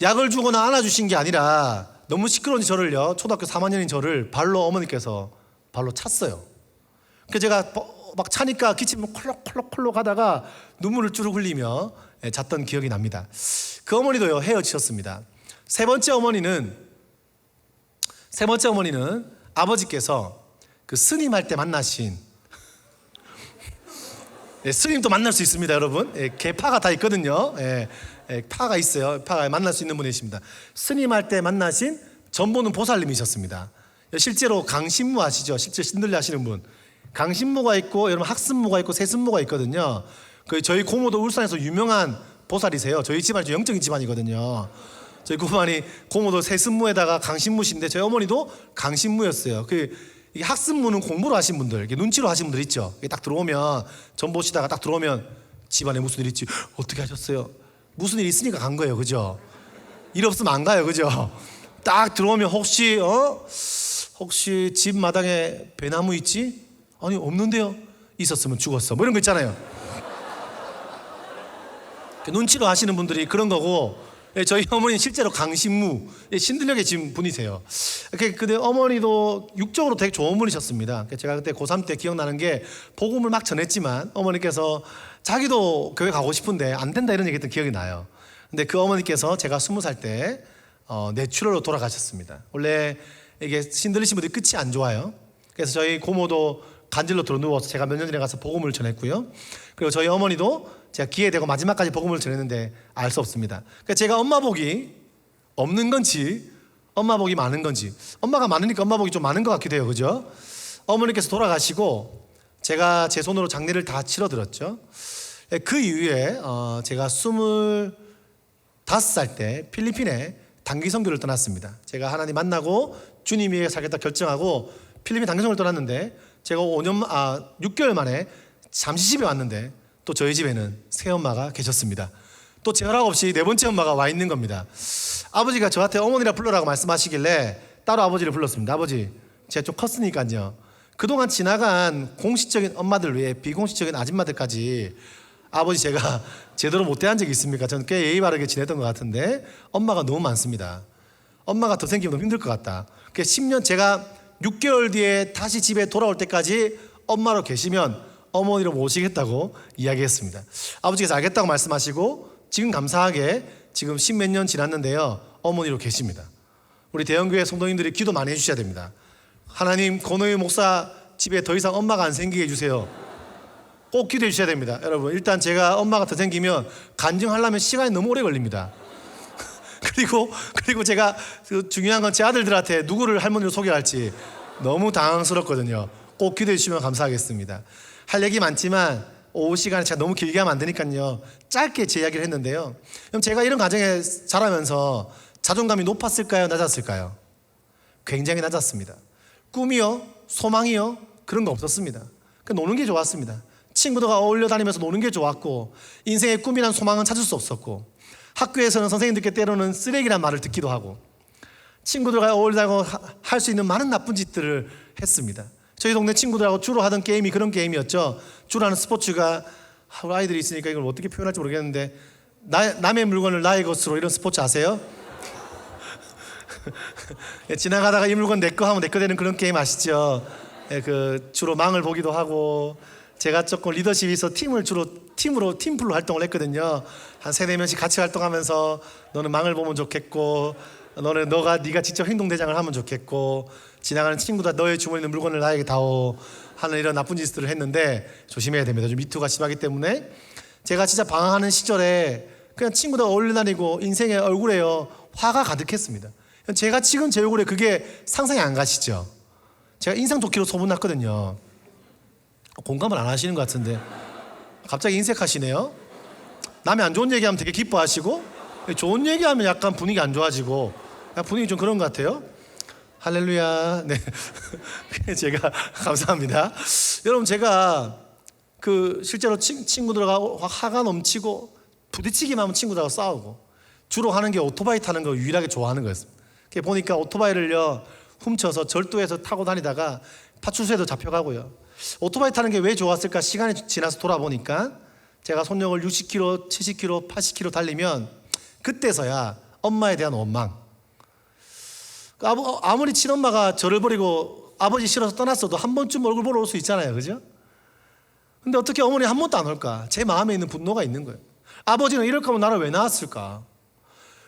약을 주거나 안아주신 게 아니라 너무 시끄러운 저를요 초등학교 3학년인 저를 어머니께서 발로 찼어요. 그래서 제가 막 차니까 기침을 콜록콜록 하다가 눈물을 주르륵 흘리며 잤던 기억이 납니다. 그 어머니도요 헤어지셨습니다. 세 번째 어머니는 아버지께서 그 스님할 때 만나신 스님도 만날 수 있습니다, 여러분. 개파가 다 있거든요. 파가 있어요. 파가 만날 수 있는 분이십니다. 스님할 때 만나신 전보는 보살님이셨습니다. 실제로 강신무 아시죠? 실제 신들려 하시는 분. 강신무가 있고 여러분 학습무가 있고 세습무가 있거든요. 저희 고모도 울산에서 유명한 보살이세요. 저희 집안이 영적인 집안이거든요. 저희 고모도 세습무에다가 강신무신데 저희 어머니도 강신무였어요. 이게 학습문은 공부로 하신 분들, 이게 눈치로 하신 분들 있죠. 이게 딱 들어오면 전 보시다가 딱 들어오면 집안에 무슨 일 있지? 어떻게 하셨어요? 무슨 일 있으니까 간 거예요, 그죠? 일 없으면 안 가요, 그죠? 딱 들어오면 혹시 집 마당에 배나무 있지? 아니 없는데요. 있었으면 죽었어. 뭐 이런 거 있잖아요. 눈치로 하시는 분들이 그런 거고, 저희 어머니는 실제로 강신무, 신들력의 진 분이세요. 근데 어머니도 육적으로 되게 좋은 분이셨습니다. 제가 그때 고3 때 기억나는 게 복음을 막 전했지만 어머니께서 자기도 교회 가고 싶은데 안 된다 이런 얘기했던 기억이 나요. 근데 그 어머니께서 제가 20살 때 뇌출혈로 돌아가셨습니다. 원래 이게 신들리신 분들이 끝이 안 좋아요. 그래서 저희 고모도 간질로 들어 누워서 제가 몇 년 전에 가서 복음을 전했고요. 그리고 저희 어머니도 제가 기회 되고 마지막까지 복음을 전했는데 알 수 없습니다. 그러니까 제가 엄마 복이 없는 건지 엄마 복이 많은 건지, 엄마가 많으니까 엄마 복이 좀 많은 것 같기도 해요, 그죠? 어머니께서 돌아가시고 제가 제 손으로 장례를 다 치러드렸죠. 그 이후에 제가 25살 때 필리핀에 단기 선교를 떠났습니다. 제가 하나님 만나고 주님 위해 살겠다 결정하고 필리핀 단기 선교를 떠났는데 제가 6개월 만에 잠시 집에 왔는데 또 저희 집에는 새엄마가 계셨습니다. 또 제 허락 없이 네 번째 엄마가 와 있는 겁니다. 아버지가 저한테 어머니라 불러라고 말씀하시길래 따로 아버지를 불렀습니다. 아버지, 제가 좀 컸으니까요. 그동안 지나간 공식적인 엄마들 외에 비공식적인 아줌마들까지 아버지 제가 제대로 못 대한 적이 있습니까? 저는 꽤 예의 바르게 지냈던 것 같은데 엄마가 너무 많습니다. 엄마가 더 생기면 너무 힘들 것 같다. 10년 제가 6개월 뒤에 다시 집에 돌아올 때까지 엄마로 계시면 어머니로 모시겠다고 이야기했습니다. 아버지께서 알겠다고 말씀하시고 지금 감사하게 지금 10몇 년 지났는데요, 어머니로 계십니다. 우리 대형교회 성도님들이 기도 많이 해주셔야 됩니다. 하나님, 권호희 목사 집에 더 이상 엄마가 안 생기게 해주세요. 꼭 기도해 주셔야 됩니다. 여러분, 일단 제가 엄마가 더 생기면 간증하려면 시간이 너무 오래 걸립니다. 그리고 제가 중요한 건 제 아들들한테 누구를 할머니로 소개할지 너무 당황스럽거든요. 꼭 기도해 주시면 감사하겠습니다. 할 얘기 많지만 오후 시간에 제가 너무 길게 하면 안 되니까요, 짧게 제 이야기를 했는데요. 그럼 제가 이런 가정에 자라면서 자존감이 높았을까요, 낮았을까요? 굉장히 낮았습니다. 꿈이요, 소망이요, 그런 거 없었습니다. 노는 게 좋았습니다. 친구들과 어울려 다니면서 노는 게 좋았고, 인생의 꿈이란 소망은 찾을 수 없었고, 학교에서는 선생님들께 때로는 쓰레기란 말을 듣기도 하고, 친구들과 어울리다가 할 수 있는 많은 나쁜 짓들을 했습니다. 저희 동네 친구들하고 주로 하던 게임이 그런 게임이었죠. 주로 하는 스포츠가, 아이들이 있으니까 이걸 어떻게 표현할지 모르겠는데, 남의 물건을 나의 것으로, 이런 스포츠 아세요? 지나가다가 이 물건 내 거 하면 내 거 되는 그런 게임 아시죠? 주로 망을 보기도 하고, 제가 조금 리더십이 있어 팀플로 활동을 했거든요. 한 3-4명씩 같이 활동하면서 너는 망을 보면 좋겠고, 네가 직접 행동대장을 하면 좋겠고, 지나가는 친구들 너의 주머니에 있는 물건을 나에게 다오 하는 이런 나쁜 짓들을 했는데 조심해야 됩니다. 좀 미투가 심하기 때문에. 제가 진짜 방황하는 시절에 그냥 친구들 어울려 다니고 인생의 얼굴에요, 화가 가득했습니다. 제가 지금 제 얼굴에 그게 상상이 안 가시죠? 제가 인상 좋기로 소문났거든요. 공감을 안 하시는 것 같은데 갑자기 인색하시네요. 남의 안 좋은 얘기하면 되게 기뻐하시고, 좋은 얘기하면 약간 분위기 안 좋아지고, 분위기 좀 그런 것 같아요. 할렐루야. 네. 제가 감사합니다. 여러분, 제가 실제로 친구들과 화가 넘치고 부딪히기만 하면 친구들하고 싸우고, 주로 하는 게 오토바이 타는 거 유일하게 좋아하는 거였습니다. 보니까 오토바이를요 훔쳐서 절도해서 타고 다니다가 파출소에도 잡혀가고요. 오토바이 타는 게 왜 좋았을까? 시간이 지나서 돌아보니까 제가 속력을 60km, 70km, 80km 달리면 그때서야 엄마에 대한 원망, 아무리 친엄마가 저를 버리고 아버지 싫어서 떠났어도 한 번쯤 얼굴 보러 올 수 있잖아요, 그죠? 근데 어떻게 어머니 한 번도 안 올까? 제 마음에 있는 분노가 있는 거예요. 아버지는 이럴 거면 나를 왜 낳았을까?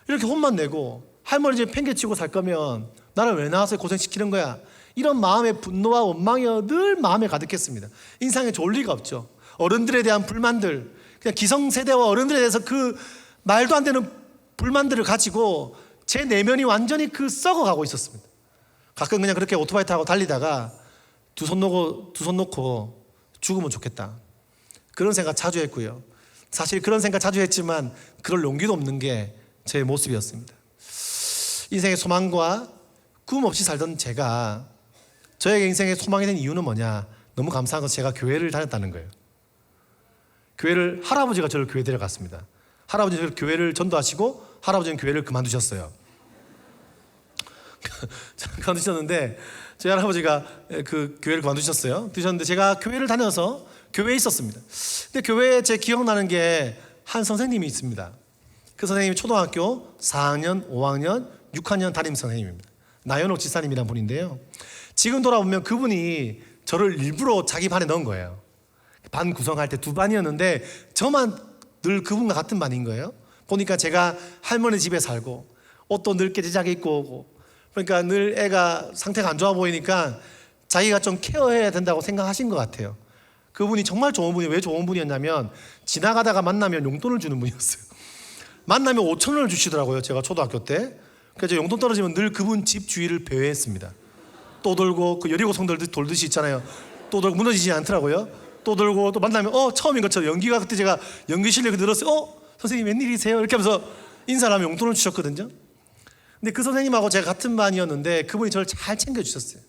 이렇게 혼만 내고 할머니 집에 팽개치고 살 거면 나를 왜 낳아서 고생시키는 거야? 이런 마음의 분노와 원망이 늘 마음에 가득했습니다. 인상에 좋을 리가 없죠. 어른들에 대한 불만들, 그냥 기성세대와 어른들에 대해서 그 말도 안 되는 불만들을 가지고 제 내면이 완전히 썩어가고 있었습니다. 가끔 그냥 그렇게 오토바이 타고 달리다가 두 손 놓고 죽으면 좋겠다, 그런 생각 자주 했고요. 사실 그런 생각 자주 했지만 그럴 용기도 없는 게 제 모습이었습니다. 인생의 소망과 꿈 없이 살던 제가 저의 인생의 소망이 된 이유는 뭐냐? 너무 감사한 것은 제가 교회를 다녔다는 거예요. 할아버지가 저를 교회 데려갔습니다. 할아버지는 저를 교회를 전도하시고 할아버지는 교회를 그만두셨어요. 그만두셨는데 저희 할아버지가 그 교회를 그만두셨어요. 두셨는데 제가 교회를 다녀서 교회에 있었습니다. 근데 교회에 제 기억나는 게 한 선생님이 있습니다. 그 선생님이 초등학교 4학년, 5학년, 6학년 담임 선생님입니다. 나연옥 지사님이라는 분인데요. 지금 돌아보면 그분이 저를 일부러 자기 반에 넣은 거예요. 반 구성할 때 두 반이었는데 저만 늘 그분과 같은 반인 거예요. 보니까 제가 할머니 집에 살고 옷도 늘 깨지작에 입고 오고, 그러니까 늘 애가 상태가 안 좋아 보이니까 자기가 좀 케어해야 된다고 생각하신 것 같아요. 그분이 정말 좋은 분이, 왜 좋은 분이었냐면 지나가다가 만나면 용돈을 주는 분이었어요. 만나면 5,000원을 주시더라고요. 제가 초등학교 때. 그래서 용돈 떨어지면 늘 그분 집 주위를 배회했습니다. 또 돌고, 그 여리고 성들 돌듯이 있잖아요. 또 돌고 무너지지 않더라고요. 또 돌고, 또 만나면 처음인 것처럼 연기가, 그때 제가 연기 실력이 늘었어요. 선생님 웬일이세요? 이렇게 하면서 인사를 하면 용돈을 주셨거든요. 근데 그 선생님하고 제가 같은 반이었는데 그분이 저를 잘 챙겨주셨어요.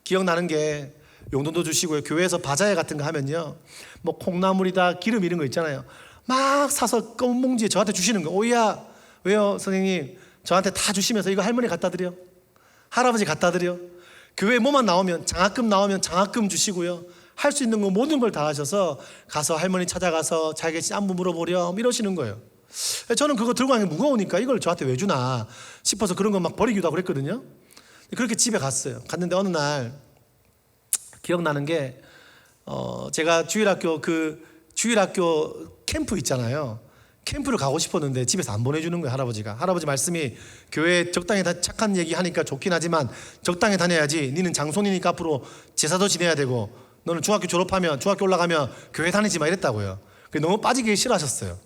기억나는 게 용돈도 주시고요. 교회에서 바자회 같은 거 하면요, 뭐 콩나물이다, 기름 이런 거 있잖아요. 막 사서 검은 봉지에 저한테 주시는 거예요. 오이야, 왜요 선생님? 저한테 다 주시면서 이거 할머니 갖다 드려, 할아버지 갖다 드려. 교회 뭐만 나오면, 장학금 나오면 장학금 주시고요. 할 수 있는 거 모든 걸 다 하셔서 가서 할머니 찾아가서 잘 계시지 안부 물어보렴 이러시는 거예요. 저는 그거 들고 가는 게 무거우니까 이걸 저한테 왜 주나 싶어서 그런 거 막 버리기도 하고 그랬거든요. 그렇게 집에 갔어요. 갔는데 어느 날 기억나는 게 제가 주일학교 캠프 있잖아요. 캠프를 가고 싶었는데 집에서 안 보내주는 거예요. 할아버지 말씀이 교회에 적당히 착한 얘기 하니까 좋긴 하지만 적당히 다녀야지. 니는 장손이니까 앞으로 제사도 지내야 되고 너는 중학교 올라가면 교회 다니지 마 이랬다고요. 너무 빠지기 싫어하셨어요.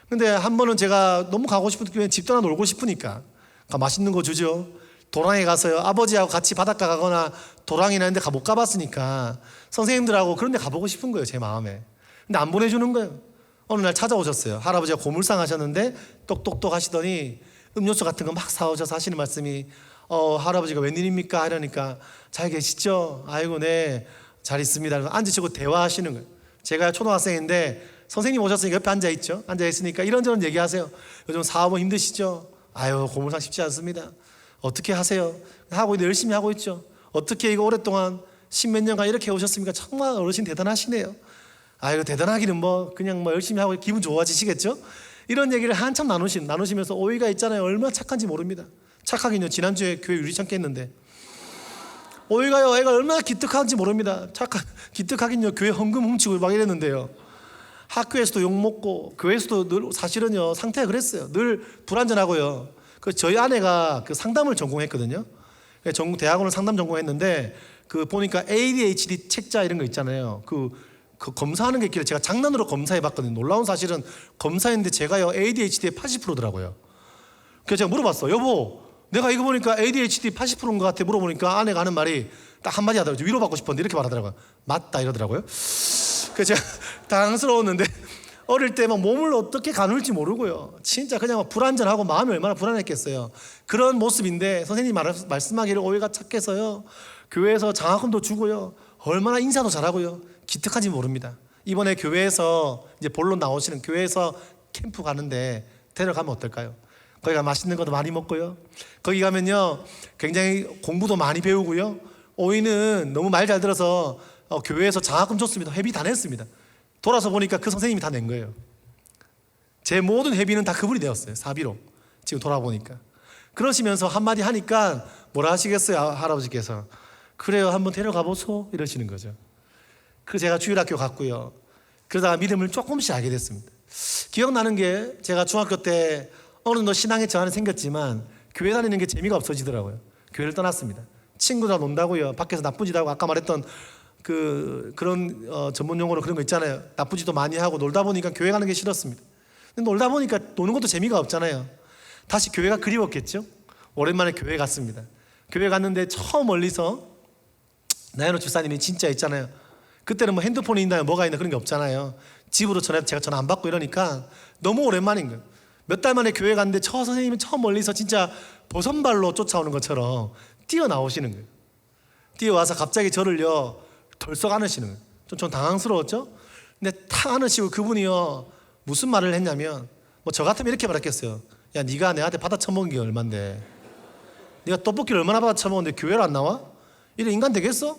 근데 한 번은 제가 너무 가고 싶은 교회 집 떠나 놀고 싶으니까 맛있는 거 주죠. 도랑에 가서요, 아버지하고 같이 바닷가 가거나 도랑이나 이런 데 못 가봤으니까 선생님들하고 그런 데 가보고 싶은 거예요, 제 마음에. 근데 안 보내주는 거예요. 어느 날 찾아오셨어요. 할아버지가 고물상 하셨는데 똑똑똑 하시더니 음료수 같은 거 막 사오셔서 하시는 말씀이 할아버지가 웬일입니까? 이러니까 잘 계시죠? 아이고 네 잘 있습니다. 앉으시고 대화하시는 거예요. 제가 초등학생인데 선생님 오셨으니까 옆에 앉아있죠. 앉아있으니까 이런저런 얘기하세요. 요즘 사업은 힘드시죠? 아유 고물상 쉽지 않습니다. 어떻게 하세요? 하고 있는데 열심히 하고 있죠. 어떻게 이거 오랫동안 십몇 년간 이렇게 오셨습니까? 정말 어르신 대단하시네요. 아이고 대단하기는 뭐 그냥 뭐 열심히 하고 기분 좋아지시겠죠? 이런 얘기를 한참 나누시면서 오이가 있잖아요. 얼마나 착한지 모릅니다. 착하긴요. 지난주에 교회 유리창 깼는데 오이가요, 애가 얼마나 기특한지 모릅니다. 기특하긴요. 교회 헌금 훔치고 막 이랬는데요. 학교에서도 욕먹고 교회에서도 늘 사실은요 상태가 그랬어요. 늘 불안전하고요. 저희 아내가 그 상담을 전공했거든요. 대학원을 상담 전공했는데 그 보니까 ADHD 책자 이런 거 있잖아요. 그 검사하는 게 있길래 제가 장난으로 검사해봤거든요. 놀라운 사실은 검사했는데 제가요 ADHD의 80%더라고요. 그래서 제가 물어봤어. 여보, 내가 이거 보니까 ADHD 80%인 것 같아. 물어보니까 아내가 하는 말이 딱 한마디 하더라고요. 위로받고 싶었는데 이렇게 말하더라고요. 맞다 이러더라고요. 그래서 제가 당황스러웠는데 어릴 때 막 몸을 어떻게 가눌지 모르고요. 진짜 그냥 막 불안전하고 마음이 얼마나 불안했겠어요. 그런 모습인데 선생님이 말씀하기를 오해가 착해서요. 교회에서 장학금도 주고요. 얼마나 인사도 잘하고요. 기특한지 모릅니다. 이번에 교회에서 이제 본론 나오시는 교회에서 캠프 가는데 데려가면 어떨까요? 거기 가 맛있는 것도 많이 먹고요. 거기 가면요 굉장히 공부도 많이 배우고요. 오이는 너무 말 잘 들어서 교회에서 장학금 줬습니다. 회비 다 냈습니다. 돌아서 보니까 그 선생님이 다 낸 거예요. 제 모든 회비는 다 그분이 내었어요. 사비로. 지금 돌아보니까. 그러시면서 한마디 하니까 뭐라 하시겠어요? 할아버지께서. 그래요, 한번 데려가 보소 이러시는 거죠. 그래서 제가 주일학교 갔고요. 그러다가 믿음을 조금씩 알게 됐습니다. 기억나는 게 제가 중학교 때 어느 정도 신앙의 저항이 생겼지만 교회 다니는 게 재미가 없어지더라고요. 교회를 떠났습니다. 친구들과 논다고요. 밖에서 나쁜 짓 하고 아까 말했던 그런 전문 용어로 그런 거 있잖아요. 나쁜 짓도 많이 하고 놀다 보니까 교회 가는 게 싫었습니다. 근데 놀다 보니까 노는 것도 재미가 없잖아요. 다시 교회가 그리웠겠죠. 오랜만에 교회 갔습니다. 교회 갔는데 처음 멀리서 나연호 집사님이 진짜 있잖아요. 그때는 뭐 핸드폰이 있나요? 뭐가 있나 그런 게 없잖아요. 집으로 제가 전화 안 받고 이러니까 너무 오랜만인 거예요. 몇 달 만에 교회 갔는데 선생님이 처음 멀리서 진짜 보선발로 쫓아오는 것처럼 뛰어나오시는 거예요. 뛰어와서 갑자기 저를요 덜썩 안으시는 거예요. 좀 당황스러웠죠. 근데 탁 안으시고 그분이요 무슨 말을 했냐면 뭐 저 같으면 이렇게 말했겠어요. 야, 네가 내한테 받아 처먹은 게 얼만데, 네가 떡볶이를 얼마나 받아 처먹었는데 교회를 안 나와? 이래 인간 되겠어?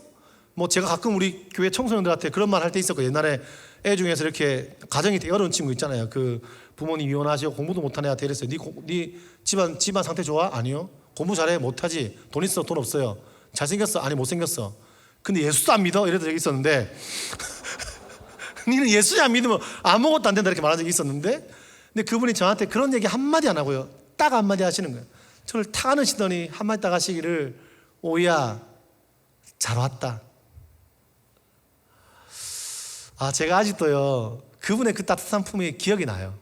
뭐 제가 가끔 우리 교회 청소년들한테 그런 말 할 때 있었고, 옛날에 애 중에서 이렇게 가정이 되게 어려운 친구 있잖아요. 그 부모님 이혼하시고 공부도 못하는 애한테 이랬어요. 네 집안 상태 좋아? 아니요. 공부 잘해? 못하지. 돈 있어? 돈 없어요. 잘생겼어? 아니 못생겼어. 근데 예수도 안 믿어? 이런 적이 있었는데 니는 예수 안 믿으면 아무것도 안 된다 이렇게 말한 적이 있었는데, 근데 그분이 저한테 그런 얘기 한마디 안 하고요 딱 한마디 하시는 거예요. 저를 탁 안으시더니 한마디 딱 하시기를, 오이야 잘 왔다. 제가 아직도요 그분의 그 따뜻한 품이 기억이 나요.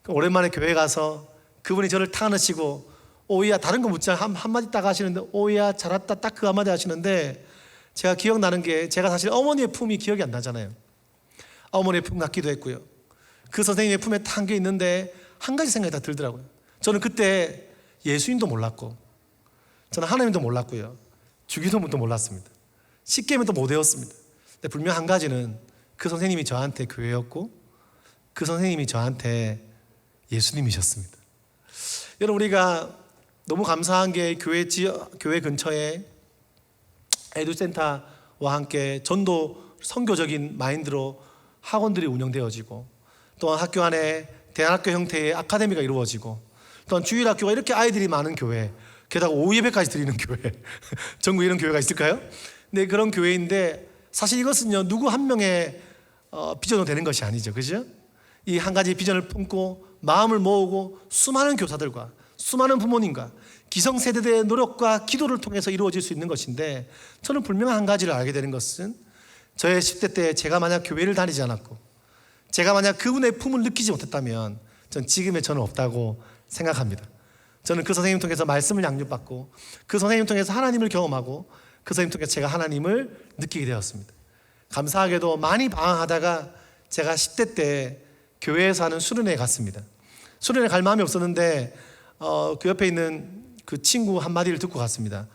오랜만에 교회 가서 그분이 저를 탁 안으시고 오이야, 다른 거 묻지 않고 한마디 딱 하시는데 오이야 잘 왔다 딱 그 한마디 하시는데, 제가 기억나는 게, 제가 사실 어머니의 품이 기억이 안 나잖아요. 어머니의 품 같기도 했고요. 그 선생님의 품에 딱 안겨 있는데 한 가지 생각이 다 들더라고요. 저는 그때 예수님도 몰랐고, 저는 하나님도 몰랐고요, 주기도문도 몰랐습니다. 십계명도 못 외웠습니다. 근데 분명 한 가지는, 그 선생님이 저한테 교회였고 그 선생님이 저한테 예수님이셨습니다. 여러분, 우리가 너무 감사한 게 교회 근처에 에듀센터와 함께 전도 선교적인 마인드로 학원들이 운영되어지고, 또한 학교 안에 대안학교 형태의 아카데미가 이루어지고, 또한 주일학교가 이렇게 아이들이 많은 교회, 게다가 오후 예배까지 드리는 교회 전국에 이런 교회가 있을까요? 네, 그런 교회인데, 사실 이것은요 누구 한 명의 비전으로 되는 것이 아니죠, 그죠? 이 한 가지 비전을 품고 마음을 모으고 수많은 교사들과 수많은 부모님과 기성세대들의 노력과 기도를 통해서 이루어질 수 있는 것인데, 저는 분명한 한 가지를 알게 되는 것은, 저의 10대 때 제가 만약 교회를 다니지 않았고, 제가 만약 그분의 품을 느끼지 못했다면 전 지금의 저는 없다고 생각합니다. 저는 그 선생님 통해서 말씀을 양육받고, 그 선생님 통해서 하나님을 경험하고, 그 선생님 통해서 제가 하나님을 느끼게 되었습니다. 감사하게도 많이 방황하다가 제가 10대 때 교회에서 하는 수련회에 갔습니다. 수련회 갈 마음이 없었는데 그 옆에 있는 그 친구 한마디를 듣고 갔습니다.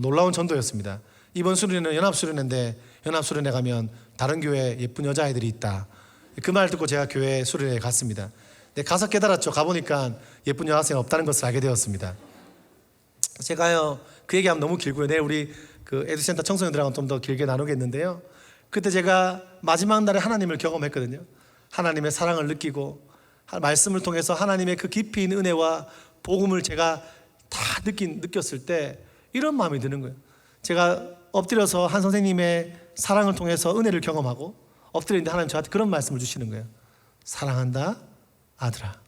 놀라운 전도였습니다. 이번 수련회는 연합수련회인데, 연합수련회 가면 다른 교회 예쁜 여자아이들이 있다. 그 말 듣고 제가 교회 수련회에 갔습니다. 근데 가서 깨달았죠. 가보니까 예쁜 여학생이 없다는 것을 알게 되었습니다. 제가요 그 얘기하면 너무 길고요, 내일 우리 그 에듀센터 청소년들하고 좀 더 길게 나누겠는데요, 그때 제가 마지막 날에 하나님을 경험했거든요. 하나님의 사랑을 느끼고, 말씀을 통해서 하나님의 그 깊이 있는 은혜와 복음을 제가 다 느꼈을 때 이런 마음이 드는 거예요. 제가 엎드려서 한 선생님의 사랑을 통해서 은혜를 경험하고 엎드려 있는데, 하나님 저한테 그런 말씀을 주시는 거예요. 사랑한다 아들아.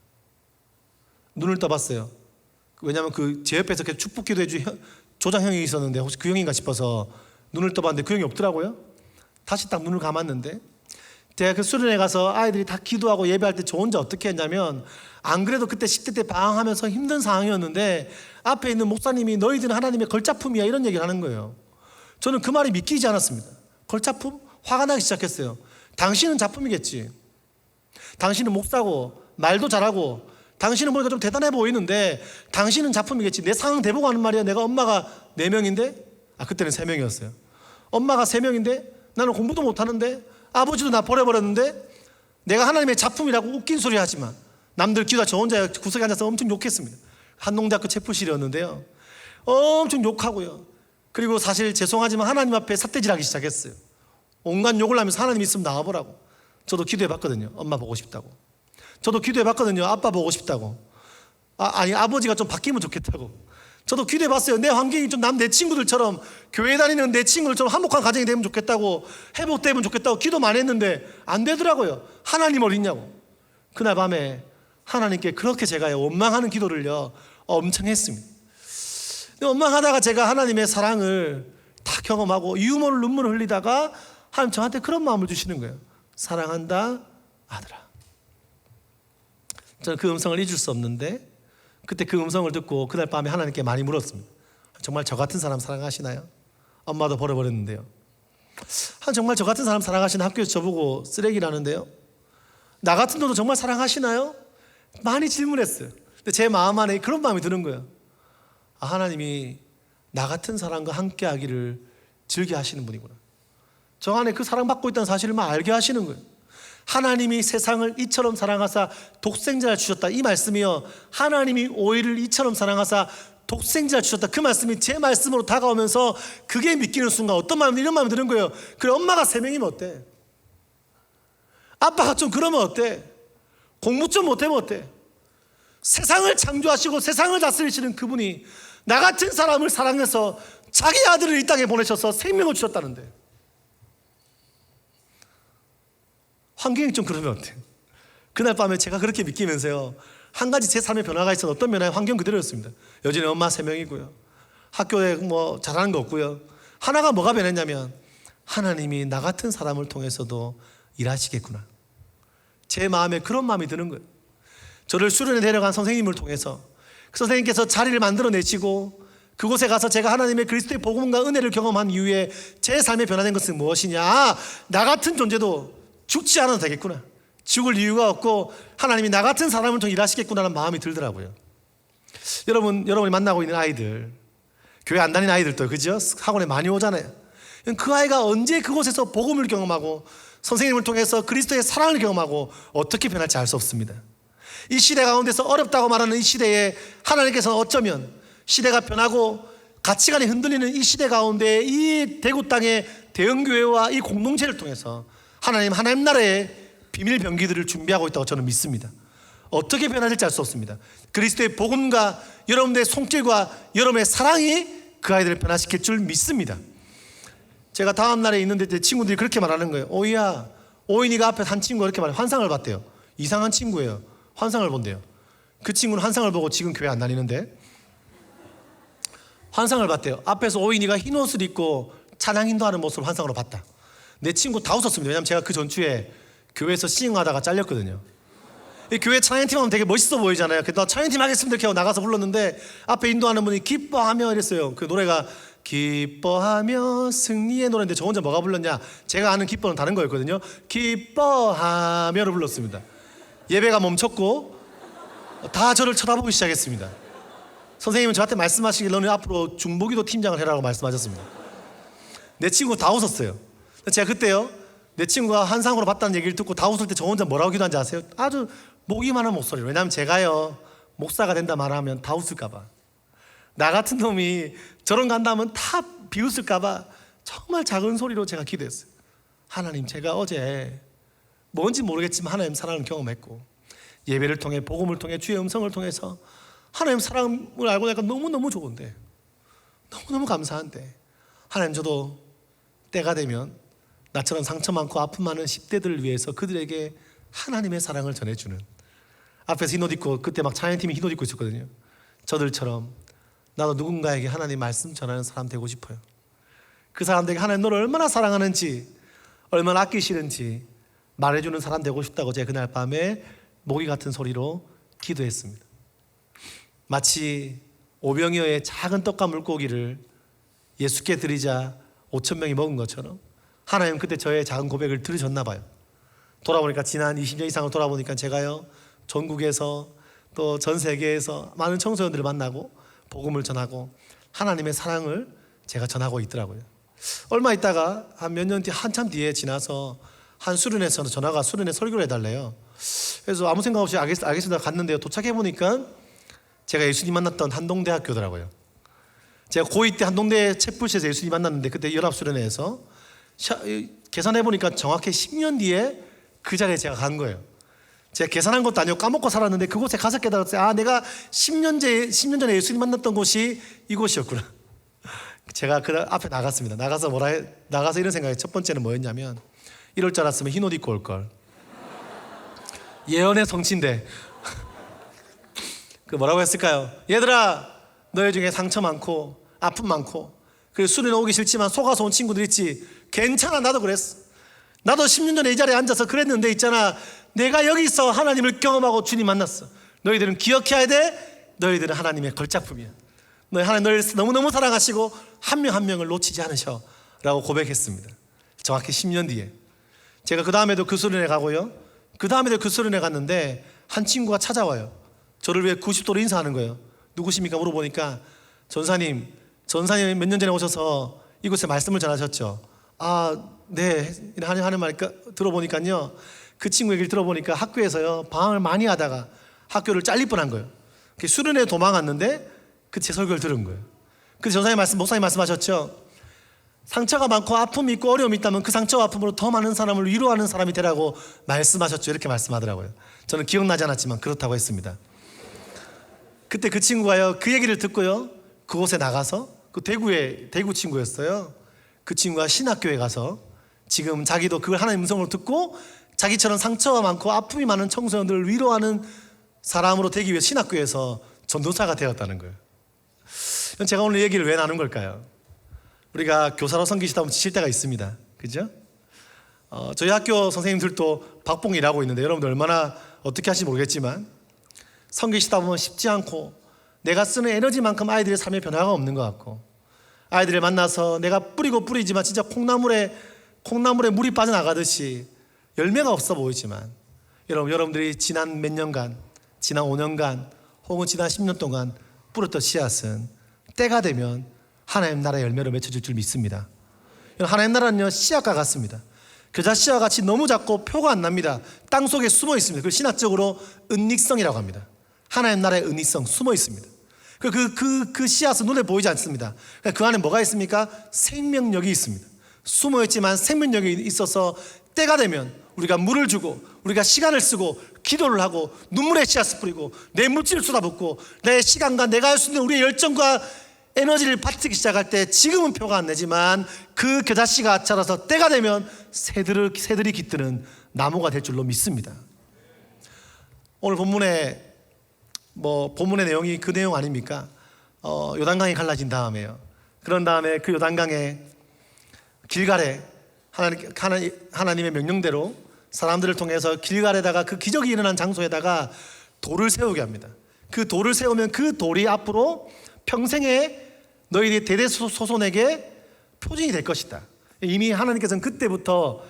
눈을 떠봤어요. 왜냐하면 그 제 옆에서 축복 기도해 준 조장 형이 있었는데, 혹시 그 형인가 싶어서 눈을 떠봤는데 그 형이 없더라고요. 다시 딱 눈을 감았는데, 제가 그 수련회 가서 아이들이 다 기도하고 예배할 때 저 혼자 어떻게 했냐면, 안 그래도 그때 10대 때 방황하면서 힘든 상황이었는데 앞에 있는 목사님이 너희들은 하나님의 걸작품이야 이런 얘기를 하는 거예요. 저는 그 말이 믿기지 않았습니다. 걸작품? 화가 나기 시작했어요. 당신은 작품이겠지. 당신은 목사고 말도 잘하고 당신은 보니까 좀 대단해 보이는데 당신은 작품이겠지. 내 상황 대보고 하는 말이야. 내가 엄마가 4명인데, 그때는 3명이었어요. 엄마가 3명인데 나는 공부도 못하는데 아버지도 나 버려버렸는데 내가 하나님의 작품이라고 웃긴 소리 하지만, 남들 기도하 저 혼자 구석에 앉아서 엄청 욕했습니다. 한농대학교 채플실이었는데요, 엄청 욕하고요. 그리고 사실 죄송하지만 하나님 앞에 삿대질하기 시작했어요. 온갖 욕을 하면서 하나님 있으면 나와보라고. 저도 기도해봤거든요. 엄마 보고 싶다고. 저도 기도해봤거든요. 아빠 보고 싶다고. 아니 아버지가 좀 바뀌면 좋겠다고. 저도 기도해봤어요. 내 환경이 좀 내 친구들처럼, 교회 다니는 내 친구들처럼 화목한 가정이 되면 좋겠다고, 회복되면 좋겠다고 기도 많이 했는데 안 되더라고요. 하나님 어딨냐고. 그날 밤에 하나님께 그렇게 제가 원망하는 기도를요 엄청 했습니다. 원망하다가 제가 하나님의 사랑을 다 경험하고 유머를 눈물을 흘리다가 하나님 저한테 그런 마음을 주시는 거예요. 사랑한다 아들아. 저는 그 음성을 잊을 수 없는데, 그때 그 음성을 듣고 그날 밤에 하나님께 많이 물었습니다. 정말 저 같은 사람 사랑하시나요? 엄마도 버려버렸는데요. 정말 저 같은 사람 사랑하시나? 학교에서 저보고 쓰레기라는데요. 나 같은 놈도 정말 사랑하시나요? 많이 질문했어요. 근데 제 마음 안에 그런 마음이 드는 거예요. 하나님이 나 같은 사람과 함께 하기를 즐겨 하시는 분이구나. 저 안에 그 사랑받고 있다는 사실을 알게 하시는 거예요. 하나님이 세상을 이처럼 사랑하사 독생자를 주셨다. 이 말씀이요, 하나님이 오히려 이처럼 사랑하사 독생자를 주셨다. 그 말씀이 제 말씀으로 다가오면서 그게 믿기는 순간 어떤 마음이, 이런 마음이 드는 거예요. 그래, 엄마가 3명이면 어때? 아빠가 좀 그러면 어때? 공부 좀 못하면 어때? 세상을 창조하시고 세상을 다스리시는 그분이 나 같은 사람을 사랑해서 자기 아들을 이 땅에 보내셔서 생명을 주셨다는데, 환경이 좀 그러면 어때? 그날 밤에 제가 그렇게 믿기면서요, 한 가지 제 삶의 변화가 있어서, 어떤 변화에, 환경 그대로였습니다. 여전히 엄마 3명이고요, 학교에 뭐 잘하는 거 없고요. 하나가 뭐가 변했냐면, 하나님이 나 같은 사람을 통해서도 일하시겠구나. 제 마음에 그런 마음이 드는 거예요. 저를 수련에 데려간 선생님을 통해서 그 선생님께서 자리를 만들어내시고 그곳에 가서 제가 하나님의 그리스도의 복음과 은혜를 경험한 이후에 제 삶에 변화된 것은 무엇이냐? 나 같은 존재도 죽지 않아도 되겠구나. 죽을 이유가 없고 하나님이 나 같은 사람을 통해 일하시겠구나라는 마음이 들더라고요. 여러분이 만나고 있는 아이들, 교회 안 다니는 아이들도, 그죠? 학원에 많이 오잖아요. 그 아이가 언제 그곳에서 복음을 경험하고 선생님을 통해서 그리스도의 사랑을 경험하고 어떻게 변할지 알 수 없습니다. 이 시대 가운데서 어렵다고 말하는 이 시대에 하나님께서는 어쩌면 시대가 변하고 가치관이 흔들리는 이 시대 가운데 이 대구 땅의 대형교회와 이 공동체를 통해서 하나님 나라의 비밀 병기들을 준비하고 있다고 저는 믿습니다. 어떻게 변화될지 알 수 없습니다. 그리스도의 복음과 여러분들의 손길과 여러분의 사랑이 그 아이들을 변화시킬 줄 믿습니다. 제가 다음 날에 있는데 제 친구들이 그렇게 말하는 거예요. 오이야, 오인이가 앞에 한 친구가 이렇게 말해요. 환상을 봤대요. 이상한 친구예요. 환상을 본대요. 그 친구는 환상을 보고 지금 교회 안 다니는데, 환상을 봤대요. 앞에서 오인이가 흰 옷을 입고 찬양 인도하는 모습을 환상으로 봤다. 내 친구 다 웃었습니다. 왜냐하면 제가 그 전주에 교회에서 싱잉하다가 잘렸거든요. 이 교회 찬양팀 하면 되게 멋있어 보이잖아요. 그래서 찬양팀 하겠습니다 이렇게 하고 나가서 불렀는데 앞에 인도하는 분이 기뻐하며 이랬어요. 그 노래가 기뻐하며 승리의 노래인데 저 혼자 뭐가 불렀냐? 제가 아는 기뻐는 다른 거였거든요. 기뻐하며를 불렀습니다. 예배가 멈췄고 다 저를 쳐다보기 시작했습니다. 선생님은 저한테 말씀하시길 너는 앞으로 중보기도 팀장을 해라고 말씀하셨습니다. 내 친구 다 웃었어요. 제가 그때요, 내 친구가 환상으로 봤다는 얘기를 듣고 다 웃을 때 저 혼자 뭐라고 기도한지 아세요? 아주 목이 마른 목소리로. 왜냐하면 제가요, 목사가 된다 말하면 다 웃을까봐, 나 같은 놈이 저런 간다면 다 비웃을까봐 정말 작은 소리로 제가 기도했어요. 하나님, 제가 어제 뭔지 모르겠지만 하나님 사랑을 경험했고 예배를 통해 복음을 통해 주의 음성을 통해서 하나님 사랑을 알고 나니까 너무너무 좋은데, 너무너무 감사한데, 하나님 저도 때가 되면 나처럼 상처 많고 아픔 많은 10대들을 위해서 그들에게 하나님의 사랑을 전해주는, 앞에서 흰옷 입고 그때 막 찬양팀이 흰옷 입고 있었거든요. 저들처럼 나도 누군가에게 하나님 말씀 전하는 사람 되고 싶어요. 그 사람들에게 하나님 너를 얼마나 사랑하는지, 얼마나 아끼시는지 말해주는 사람 되고 싶다고 제가 그날 밤에 모기 같은 소리로 기도했습니다. 마치 5병여의 작은 떡과 물고기를 예수께 드리자 5,000명이 먹은 것처럼 하나님 그때 저의 작은 고백을 들으셨나 봐요. 돌아보니까 지난 20년 이상을 돌아보니까 제가요, 전국에서 또 전 세계에서 많은 청소년들을 만나고 복음을 전하고 하나님의 사랑을 제가 전하고 있더라고요. 얼마 있다가 한 몇 년 뒤, 한참 뒤에 지나서 한 수련회에서 전화가 수련회 설교를 해달래요. 그래서 아무 생각 없이 알겠습니다 갔는데요, 도착해 보니까 제가 예수님 만났던 한동대학교더라고요. 제가 고2 때 한동대 채플시에서 예수님 만났는데 그때 연합수련회에서 계산해 보니까 정확히 10년 뒤에 그 자리에 제가 간 거예요. 제가 계산한 것도 아니고 까먹고 살았는데 그곳에 가서 깨달았어요. 아, 내가 10년 전에 예수님 만났던 곳이 이곳이었구나. 제가 그 앞에 나갔습니다. 나가서 이런 생각이, 첫 번째는 뭐였냐면, 이럴 줄 알았으면 흰옷 입고 올 걸. 예언의 성취인데 그 뭐라고 했을까요? 얘들아, 너희 중에 상처 많고 아픔 많고 그리고 수련회 오기 싫지만 속아서 온 친구들 있지? 괜찮아, 나도 그랬어. 나도 10년 전에 이 자리에 앉아서 그랬는데 있잖아, 내가 여기서 하나님을 경험하고 주님 만났어. 너희들은 기억해야 돼. 너희들은 하나님의 걸작품이야. 하나님 너희를 너무너무 사랑하시고 한 명 한 명을 놓치지 않으셔 라고 고백했습니다. 정확히 10년 뒤에. 제가 그 다음에도 그 수련회 가고요, 그 다음에도 그 수련회 갔는데 한 친구가 찾아와요. 저를 위해 90도로 인사하는 거예요. 누구십니까 물어보니까 전사님 몇 년 전에 오셔서 이곳에 말씀을 전하셨죠. 네 하는 말 들어보니까요, 그 친구 얘기를 들어보니까 학교에서요 방황을 많이 하다가 학교를 잘릴 뻔한 거예요. 수련회에 도망갔는데 그 제 설교를 들은 거예요. 그래서 목사님 말씀하셨죠. 상처가 많고 아픔이 있고 어려움이 있다면 그 상처와 아픔으로 더 많은 사람을 위로하는 사람이 되라고 말씀하셨죠. 이렇게 말씀하더라고요. 저는 기억나지 않았지만 그렇다고 했습니다. 그때 그 친구가요, 그 얘기를 듣고요, 그곳에 나가서, 그 대구 친구였어요. 그 친구가 신학교에 가서 지금 자기도 그걸 하나님의 음성을 듣고 자기처럼 상처가 많고 아픔이 많은 청소년들을 위로하는 사람으로 되기 위해 신학교에서 전도사가 되었다는 거예요. 제가 오늘 이 얘기를 왜 나눈 걸까요? 우리가 교사로 섬기시다 보면 지칠 때가 있습니다. 그죠? 저희 학교 선생님들도 박봉 일하고 있는데 여러분들 얼마나 어떻게 하실지 모르겠지만 섬기시다 보면 쉽지 않고 내가 쓰는 에너지만큼 아이들의 삶에 변화가 없는 것 같고, 아이들을 만나서 내가 뿌리지만 진짜 콩나물에 물이 빠져나가듯이 열매가 없어 보이지만, 여러분들이 지난 몇 년간, 지난 5년간 혹은 지난 10년 동안 뿌렸던 씨앗은 때가 되면 하나님 나라의 열매를 맺혀줄 줄 믿습니다. 하나님 나라는요 씨앗과 같습니다. 겨자 씨앗 같이 너무 작고 표가 안 납니다. 땅 속에 숨어 있습니다. 그걸 신학적으로 은닉성이라고 합니다. 하나님 나라의 은닉성, 숨어 있습니다. 그 씨앗은 눈에 보이지 않습니다. 그 안에 뭐가 있습니까? 생명력이 있습니다. 숨어 있지만 생명력이 있어서 때가 되면 우리가 물을 주고 우리가 시간을 쓰고 기도를 하고 눈물의 씨앗을 뿌리고 내 물질을 쏟아붓고 내 시간과 내가 할 수 있는 우리의 열정과 에너지를 바치기 시작할 때 지금은 표가 안 내지만 그 겨자씨가 자라서 때가 되면 새들이 깃드는 나무가 될 줄로 믿습니다. 오늘 본문의 내용이 그 내용 아닙니까? 요단강이 갈라진 다음에요. 그런 다음에 그 요단강에 길갈에 하나님의 명령대로 사람들을 통해서 길갈에다가 그 기적이 일어난 장소에다가 돌을 세우게 합니다. 그 돌을 세우면 그 돌이 앞으로 평생에 너희들이 대대소손에게 표징이 될 것이다. 이미 하나님께서는 그때부터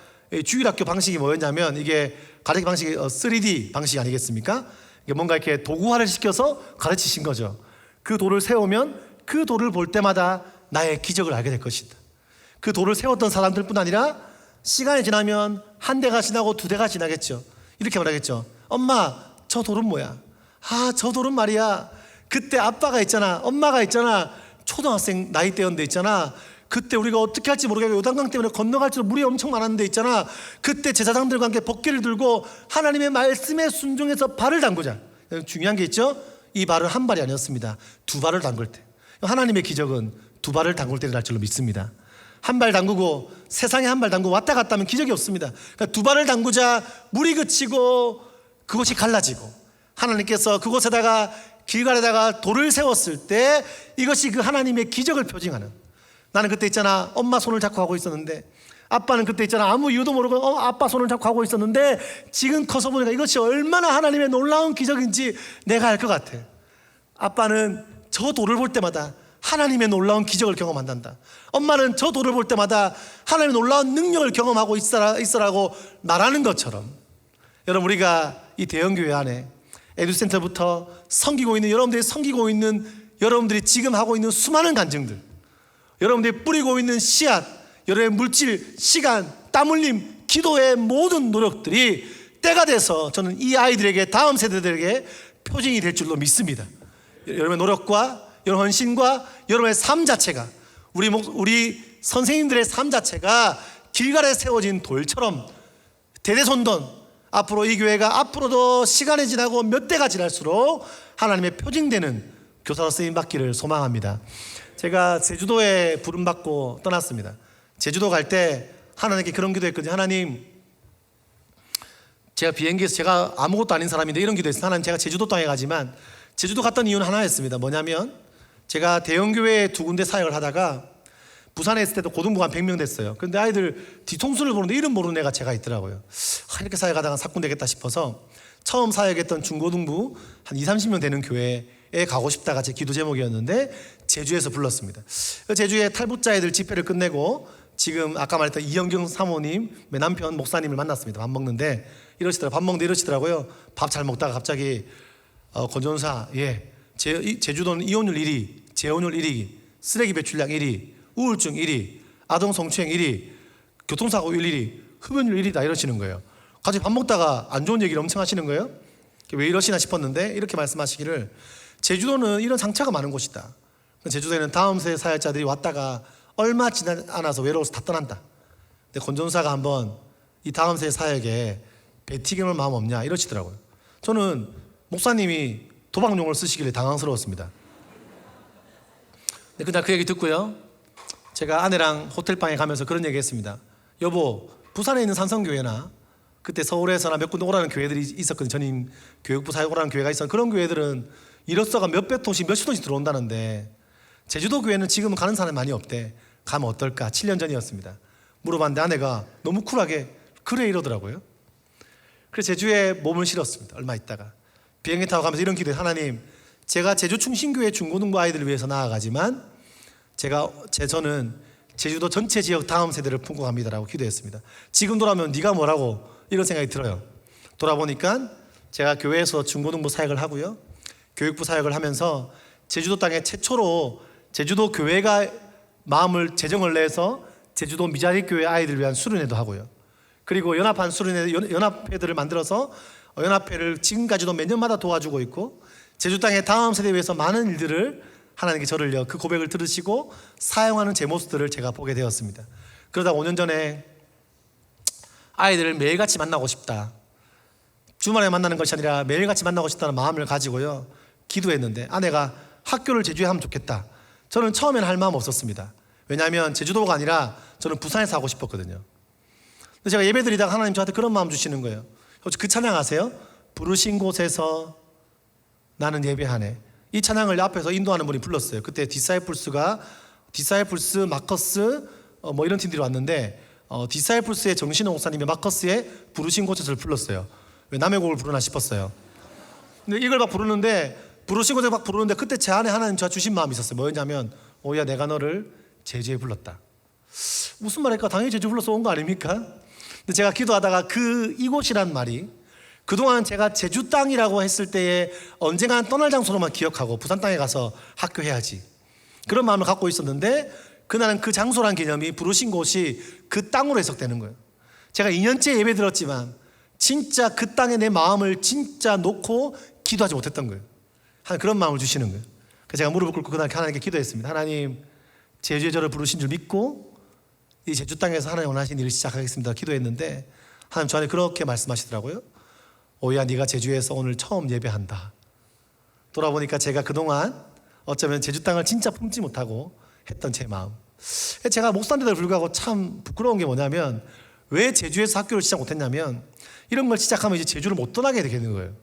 주일학교 방식이 뭐였냐면, 이게 가르치 방식이 3D 방식 아니겠습니까? 이게 뭔가 이렇게 도구화를 시켜서 가르치신 거죠. 그 돌을 세우면 그 돌을 볼 때마다 나의 기적을 알게 될 것이다. 그 돌을 세웠던 사람들뿐 아니라 시간이 지나면 한 대가 지나고 두 대가 지나겠죠. 이렇게 말하겠죠. 엄마, 저 돌은 뭐야? 저 돌은 말이야, 그때 아빠가 있잖아, 엄마가 있잖아, 초등학생 나이 때였는데 있잖아, 그때 우리가 어떻게 할지 모르겠고 요단강 때문에 건너갈 줄 물이 엄청 많았는데 있잖아, 그때 제사장들과 함께 법궤를 들고 하나님의 말씀에 순종해서 발을 담그자. 중요한 게 있죠. 이 발은 한 발이 아니었습니다. 두 발을 담글 때. 하나님의 기적은 두 발을 담글 때를 날 줄로 믿습니다. 한 발 담그고 세상에 한 발 담그고 왔다 갔다 하면 기적이 없습니다. 그러니까 두 발을 담그자 물이 그치고 그곳이 갈라지고, 하나님께서 그곳에다가 길갈에다가 돌을 세웠을 때 이것이 그 하나님의 기적을 표징하는, 나는 그때 있잖아 엄마 손을 잡고 하고 있었는데, 아빠는 그때 있잖아 아무 이유도 모르고 아빠 손을 잡고 하고 있었는데, 지금 커서 보니까 이것이 얼마나 하나님의 놀라운 기적인지 내가 알 것 같아. 아빠는 저 돌을 볼 때마다 하나님의 놀라운 기적을 경험한단다. 엄마는 저 돌을 볼 때마다 하나님의 놀라운 능력을 경험하고 있으라고 말하는 것처럼, 여러분 우리가 이 대형교회 안에 에듀센터부터 섬기고 있는 여러분들이 섬기고 있는 여러분들이 지금 하고 있는 수많은 간증들, 여러분들이 뿌리고 있는 씨앗, 여러분의 물질, 시간, 땀 흘림, 기도의 모든 노력들이 때가 돼서 저는 이 아이들에게, 다음 세대들에게 표징이 될 줄로 믿습니다. 여러분의 노력과 여러분의 헌신과 여러분의 삶 자체가, 우리 선생님들의 삶 자체가 길갈에 세워진 돌처럼 대대손손 앞으로 이 교회가 앞으로도 시간이 지나고 몇 대가 지날수록 하나님의 표징되는 교사로 쓰임 받기를 소망합니다. 제가 제주도에 부름받고 떠났습니다. 제주도 갈 때 하나님께 그런 기도했거든요. 하나님, 제가 비행기에서, 제가 아무것도 아닌 사람인데 이런 기도했어요. 하나님, 제가 제주도 땅에 가지만, 제주도 갔던 이유는 하나였습니다. 뭐냐면 제가 대형교회 두 군데 사역을 하다가 부산에 있을 때도 고등부가 한 100명 됐어요. 그런데 아이들 뒤통수를 보는데 이름 모르는 애가 제가 있더라고요. 이렇게 사역하다가 사꾼 되겠다 싶어서 처음 사역했던 중고등부 한 20-30명 되는 교회에 가고 싶다가 제 기도 제목이었는데 제주에서 불렀습니다. 제주에 탈북자 애들 집회를 끝내고 지금 아까 말했던 이영경 사모님, 남편 목사님을 만났습니다. 밥 먹는데 밥 먹는데 이러시더라고요. 밥 잘 먹다가 갑자기 권전사, 제주도는 이혼율 1위, 재혼율 1위, 쓰레기 배출량 1위, 우울증 1위, 아동 성추행 1위, 교통사고 1위, 흡연율 1위다 이러시는 거예요. 같이 밥 먹다가 안 좋은 얘기를 엄청 하시는 거예요. 왜 이러시나 싶었는데 이렇게 말씀하시기를 제주도는 이런 상처가 많은 곳이다. 제주도에는 다음 세대 사역자들이 왔다가 얼마 지나지 않아서 외로워서 다 떠난다. 근데 권전사가 한번 이 다음 세대 사역에 베티경을 마음 없냐 이러시더라고요. 저는 목사님이 도박용을 쓰시길래 당황스러웠습니다. 근데 그날 그 얘기 듣고요, 제가 아내랑 호텔방에 가면서 그런 얘기 했습니다. 여보, 부산에 있는 산성교회나 그때 서울에서나 몇 군데 오라는 교회들이 있었거든요. 전임 교육부 사역 오라는 교회가 있었는데 그런 교회들은 이로써가 몇백 톤씩 몇십 톤씩 들어온다는데 제주도 교회는 지금은 가는 사람이 많이 없대. 가면 어떨까? 7년 전이었습니다. 물어봤는데 아내가 너무 쿨하게 그래 이러더라고요. 그래서 제주에 몸을 실었습니다. 얼마 있다가 비행기 타고 가면서 이런 기도에 하나님, 제가 제주 충신교회 중고등부 아이들을 위해서 나아가지만 저는 제주도 전체 지역 다음 세대를 품고 갑니다라고 기도했습니다. 지금 돌아오면 네가 뭐라고 이런 생각이 들어요. 돌아보니까 제가 교회에서 중고등부 사역을 하고요, 교육부 사역을 하면서 제주도 땅에 최초로 제주도 교회가 마음을 재정을 내서 제주도 미자립 교회 아이들을 위한 수련회도 하고요, 그리고 연합한 수련회 연합회들을 만들어서 연합회를 지금까지도 몇 년마다 도와주고 있고 제주 땅의 다음 세대에 위해서 많은 일들을 하나님께 저를요 그 고백을 들으시고 사용하는 제 모습들을 제가 보게 되었습니다. 그러다 5년 전에 아이들을 매일같이 만나고 싶다, 주말에 만나는 것이 아니라 매일같이 만나고 싶다는 마음을 가지고요 기도했는데 아내가 학교를 제주에 하면 좋겠다. 저는 처음에는 할 마음 없었습니다. 왜냐하면 제주도가 아니라 저는 부산에서 하고 싶었거든요. 근데 제가 예배 드리다가 하나님 저한테 그런 마음 주시는 거예요. 혹시 그 찬양 아세요? 부르신 곳에서 나는 예배하네. 이 찬양을 앞에서 인도하는 분이 불렀어요. 그때 디사이플스, 마커스 뭐 이런 팀들이 왔는데 디사이플스의 정신호 목사님이 마커스의 부르신 곳에서를 불렀어요. 왜 남의 곡을 부르나 싶었어요. 근데 이걸 막 부르신 곳에 막 부르는데 그때 제 안에 하나님 저한테 주신 마음이 있었어요. 뭐였냐면 오야 내가 너를 제주에 불렀다. 무슨 말일까? 당연히 제주 불러서 온 거 아닙니까? 근데 제가 기도하다가 이곳이란 말이 그동안 제가 제주 땅이라고 했을 때에 언젠가 떠날 장소로만 기억하고 부산 땅에 가서 학교해야지 그런 마음을 갖고 있었는데 그날은 그 장소란 개념이 부르신 곳이 그 땅으로 해석되는 거예요. 제가 2년째 예배 들었지만 진짜 그 땅에 내 마음을 진짜 놓고 기도하지 못했던 거예요. 하나님 그런 마음을 주시는 거예요. 그래서 제가 무릎을 꿇고 그날 하나님께 기도했습니다. 하나님, 제주에 저를 부르신 줄 믿고 이 제주 땅에서 하나님 원하신 일을 시작하겠습니다 기도했는데 하나님 저한테 그렇게 말씀하시더라고요. 오야 네가 제주에서 오늘 처음 예배한다. 돌아보니까 제가 그동안 어쩌면 제주 땅을 진짜 품지 못하고 했던 제 마음. 제가 목사인데도 불구하고 참 부끄러운 게 뭐냐면 왜 제주에서 학교를 시작 못했냐면 이런 걸 시작하면 이제 제주를 못 떠나게 되는 거예요.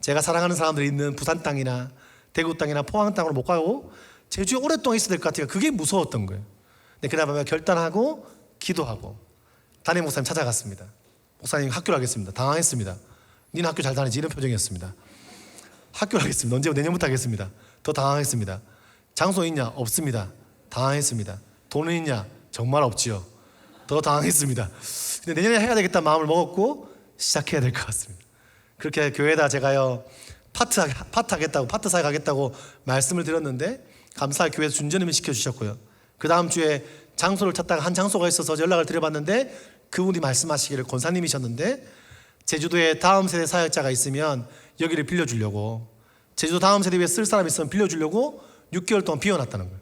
제가 사랑하는 사람들이 있는 부산 땅이나 대구 땅이나 포항 땅으로 못 가고 제주에 오랫동안 있어야 될 것 같아요. 그게 무서웠던 거예요. 근데 그날 결단하고 기도하고 담임 목사님 찾아갔습니다. 목사님 학교를 하겠습니다. 당황했습니다. 니는 학교 잘 다니지? 이런 표정이었습니다. 학교를 하겠습니다. 언제 내년부터 하겠습니다. 더 당황했습니다. 장소 있냐? 없습니다. 당황했습니다. 돈은 있냐? 정말 없지요. 더 당황했습니다. 근데 내년에 해야 되겠다 마음을 먹었고 시작해야 될 것 같습니다. 그렇게 교회에다 제가요 파트 하겠다고 파트 사역 하겠다고 말씀을 드렸는데 감사하게 교회에서 준전임을 시켜주셨고요. 그 다음 주에 장소를 찾다가 한 장소가 있어서 연락을 드려봤는데 그분이 말씀하시기를 권사님이셨는데 제주도에 다음 세대 사역자가 있으면 여기를 빌려주려고 제주도 다음 세대 위에 쓸 사람이 있으면 빌려주려고 6개월 동안 비워놨다는 거예요.